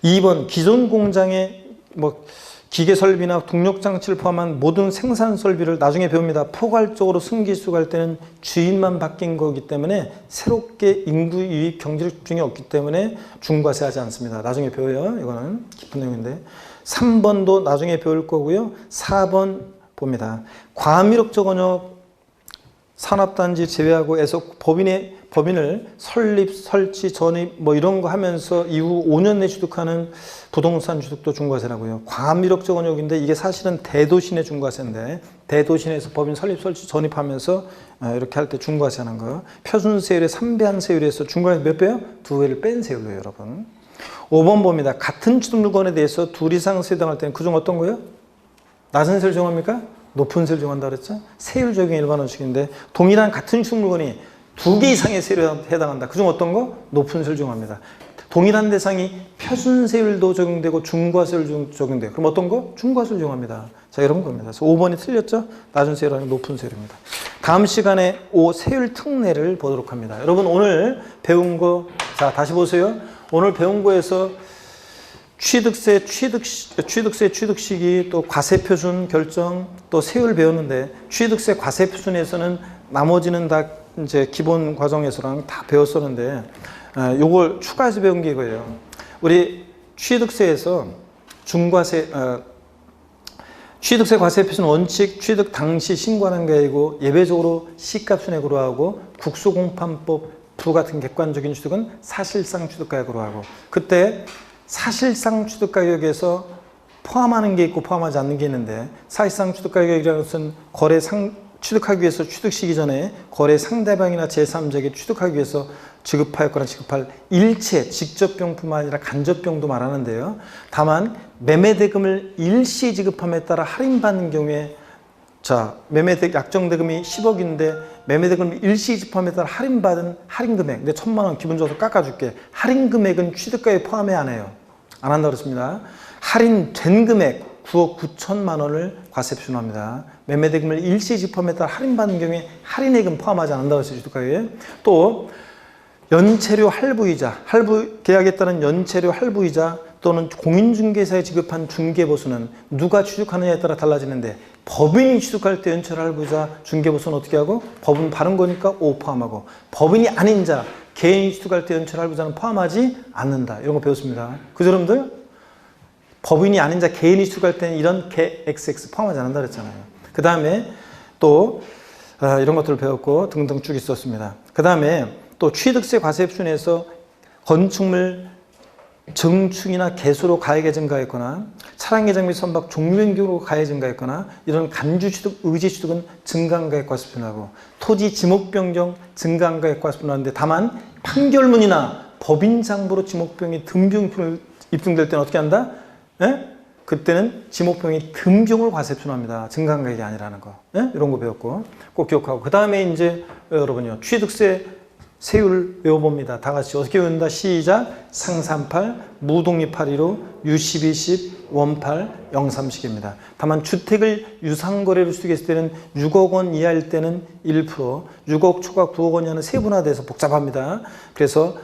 2번 기존 공장의 뭐 기계 설비나 동력 장치를 포함한 모든 생산 설비를 나중에 배웁니다. 포괄적으로 승계 수할 때는 주인만 바뀐 거기 때문에 새롭게 인구 유입 경제력 집중이 없기 때문에 중과세 하지 않습니다. 나중에 배워요. 이거는 깊은 내용인데 3번도 나중에 배울 거고요. 4번 봅니다. 과밀옥조 권역 산업단지 제외하고 해서 법인을 설립, 설치, 전입 뭐 이런 거 하면서 이후 5년 내 취득하는 부동산 취득도 중과세라고요. 과밀옥적 원역인데 이게 사실은 대도시 내 중과세인데 대도시 내에서 법인 설립, 설치, 전입하면서 이렇게 할 때 중과세하는 거. 표준세율의 3배한 세율에서 중과세 몇 배요? 2배를 뺀 세율로요, 여러분. 5번 봅니다. 같은 취득 물건에 대해서 둘 이상 세당할 때는 그중 어떤 거요? 낮은 세율 적용합니까? 높은 세율 적용한다 그랬죠? 세율 적용 일반 원칙인데 동일한 같은 취득 물건이 2개 이상의 세율에 해당한다. 그중 어떤 거? 높은 세율 적용합니다. 동일한 대상이 표준세율도 적용되고 중과세율 적용돼요. 그럼 어떤 거? 중과세율 적용합니다. 자, 이런 겁니다. 그래서 5번이 틀렸죠? 낮은 세율 아니고 높은 세율입니다. 다음 시간에 세율 특례를 보도록 합니다. 여러분 오늘 배운 거, 자, 다시 보세요. 오늘 배운 거에서 취득세, 취득 시기, 또 과세표준 결정, 또 세율 배웠는데 취득세 과세표준에서는 나머지는 다 이제 기본 과정에서랑 다 배웠었는데 요걸 추가해서 배운 게 이거예요. 우리 취득세에서 취득세 과세표준 원칙 취득 당시 신고하는 계획이고 예외적으로 시가순액으로 하고 국수공판법 같은 객관적인 취득은 사실상 취득가격으로 하고 그때 사실상 취득가격에서 포함하는 게 있고 포함하지 않는 게 있는데 사실상 취득가격이라는 것은 취득하기 위해서 취득 시기 전에 거래 상대방이나 제3자에게 취득하기 위해서 지급하였거나 지급할 일체 직접비용뿐만 아니라 간접비용도 말하는데요. 다만 매매대금을 일시 지급함에 따라 할인받는 경우에 약정대금이 10억인데 매매대금을 일시 지급함에 따라 할인받은 할인금액, 근데 1,000만 원 기본적으로 깎아줄게. 할인금액은 취득가에 포함해 안 해요. 안 한다 그렇습니다. 할인된 금액 9억 9천만 원을 과세표준합니다. 매매대금을 일시 지급함에 따라 할인받는 경우에 할인액은 포함하지 않는다고 했어요. 취득가격에. 또 연체료 할부이자, 계약에 따른 연체료 할부이자 또는 공인중개사에 지급한 중개보수는 누가 취득하느냐에 따라 달라지는데 법인이 취득할 때 연체료 할부이자 중개보수는 어떻게 하고? 법은 바른 거니까 5 포함하고 법인이 아닌 자, 개인이 취득할 때 연체료 할부자는 포함하지 않는다. 이런 거 배웠습니다. 그죠 여러분들? 법인이 아닌 자, 개인이 취득할 때는 이런 XX 포함하지 않는다 그랬잖아요. 그 다음에 또 이런 것들을 배웠고 등등 쭉 있었습니다. 그 다음에 또 취득세 과세표준에서 건축물 증축이나 개수로 가액이 증가했거나 차량 개장 및 선박 종류 변경으로 가액이 증가했거나 이런 간주 취득, 의지 취득은 증가한 가액 과세표준하고 토지 지목 변경 증가한 가액 과세표준하는데 다만 판결문이나 법인 장부로 지목병이 등비용표를 입증될 때는 어떻게 한다? 예? 그때는 지목병이 등비용을 과세표준합니다. 증가한 가액이 아니라는 거. 예? 이런 거 배웠고 꼭 기억하고 그 다음에 이제 여러분요 취득세 세율 외워봅니다. 다 같이 어떻게 외운다? 시작! 상38, 무독립 815, U1210, 원8, 03식입니다. 다만 주택을 유상거래로 취득했을 때는 6억 원 이하일 때는 1%, 6억 초과 9억 원 이하는 세분화돼서 복잡합니다. 그래서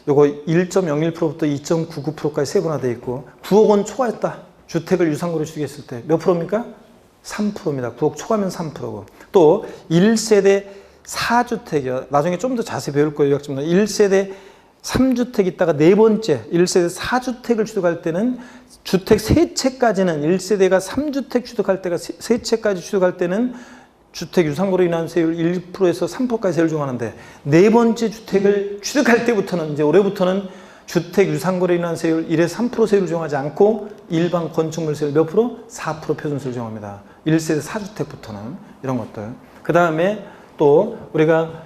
요거 1.01%부터 2.99%까지 세분화되어 있고 9억 원 초과했다. 주택을 유상거래로 취득했을 때 몇 프로입니까? 3%입니다. 9억 초과면 3%고 또 1세대 4주택이요. 나중에 좀 더 자세히 배울 거예요. 1세대 3주택 있다가 네 번째 1세대 4주택을 취득할 때는 주택 세 채까지는 1세대가 3주택 취득할 때가 세 채까지 취득할 때는 주택 유상거래로 인한 세율 1%에서 3%까지 세율 적용하는데 네 번째 주택을 취득할 때부터는 이제 올해부터는 주택 유상거래로 인한 세율 1에서 3% 세율을 적용하지 않고 일반 건축물 세율 몇 프로? 4% 표준세율을 적용합니다. 1세대 4주택부터는 이런 것들. 그 다음에 또 우리가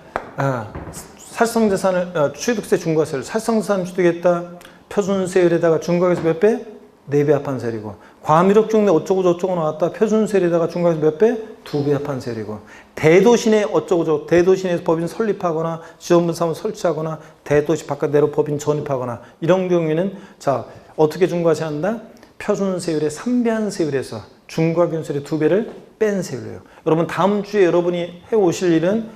살성자산을 취득세 중과세를 살성자산 취득했다 표준세율에다가 중과세에서 몇 배? 4배 합한 세율이고 과밀옥 중내 어쩌고저쩌고 나왔다 표준세율에다가 중과세에서 몇 배? 2배 합한 세율이고 대도시내 어쩌고저쩌고 대도시내에서 법인 설립하거나 지원분 사무소 설치하거나 대도시 바깥 내로 법인 전입하거나 이런 경우에는 자 어떻게 중과세한다? 표준세율의 3배한 세율에서 중과균세율의 2배를 뺀 세율이에요. 여러분 다음 주에 여러분이 해오실 일은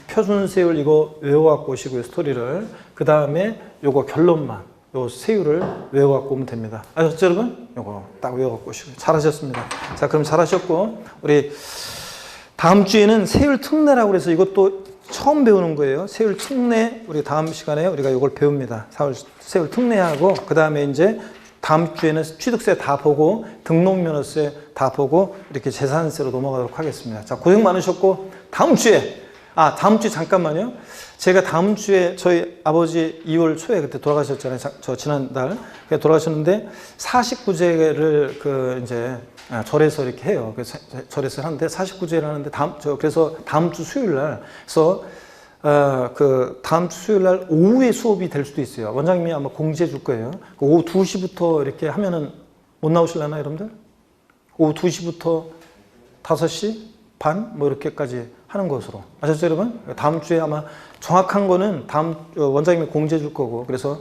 표준세율 이거 외워갖고 오시고요. 스토리를. 그 다음에 요거 결론만 요 세율을 외워갖고 오면 됩니다. 아셨죠 여러분? 요거 딱 외워갖고 오시고요. 잘하셨습니다. 자 그럼 잘하셨고 우리 다음 주에는 세율 특례라고 해서 이것도 처음 배우는 거예요. 세율 특례 우리 다음 시간에 우리가 이걸 배웁니다. 세율 특례하고 그 다음에 이제 다음 주에는 취득세 다 보고 등록면허세 다 보고 이렇게 재산세로 넘어가도록 하겠습니다. 자 고생 많으셨고 다음 주에 다음 주에 잠깐만요. 제가 다음 주에 저희 아버지 2월 초에 그때 돌아가셨잖아요. 저 지난달. 돌아가셨는데 49제를 그 이제 절에서 이렇게 해요. 그래서 절에서 하는데 49제를 하는데 그래서 다음 주 수요일 날 그래서 그 다음 주 수요일 날 오후에 수업이 될 수도 있어요. 원장님이 아마 공지해 줄 거예요. 오후 2시부터 이렇게 하면은 못 나오실려나 여러분들? 오후 2시부터 5시 반 뭐 이렇게까지 하는 것으로 아셨죠 여러분? 다음 주에 아마 정확한 거는 다음 원장님이 공지해 줄 거고 그래서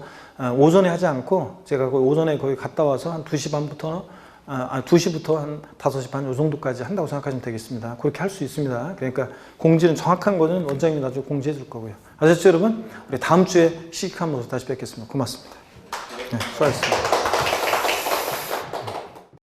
오전에 하지 않고 제가 거기 오전에 거기 갔다 와서 한 2시 반부터 2시부터 한 5시 반 요 정도까지 한다고 생각하시면 되겠습니다. 그렇게 할 수 있습니다. 그러니까 공지는 정확한 거는 원장님이 나중에 공지해 줄 거고요. 아셨죠 여러분? 우리 다음 주에 시식한 모습 다시 뵙겠습니다. 고맙습니다. 네, 수고하셨습니다.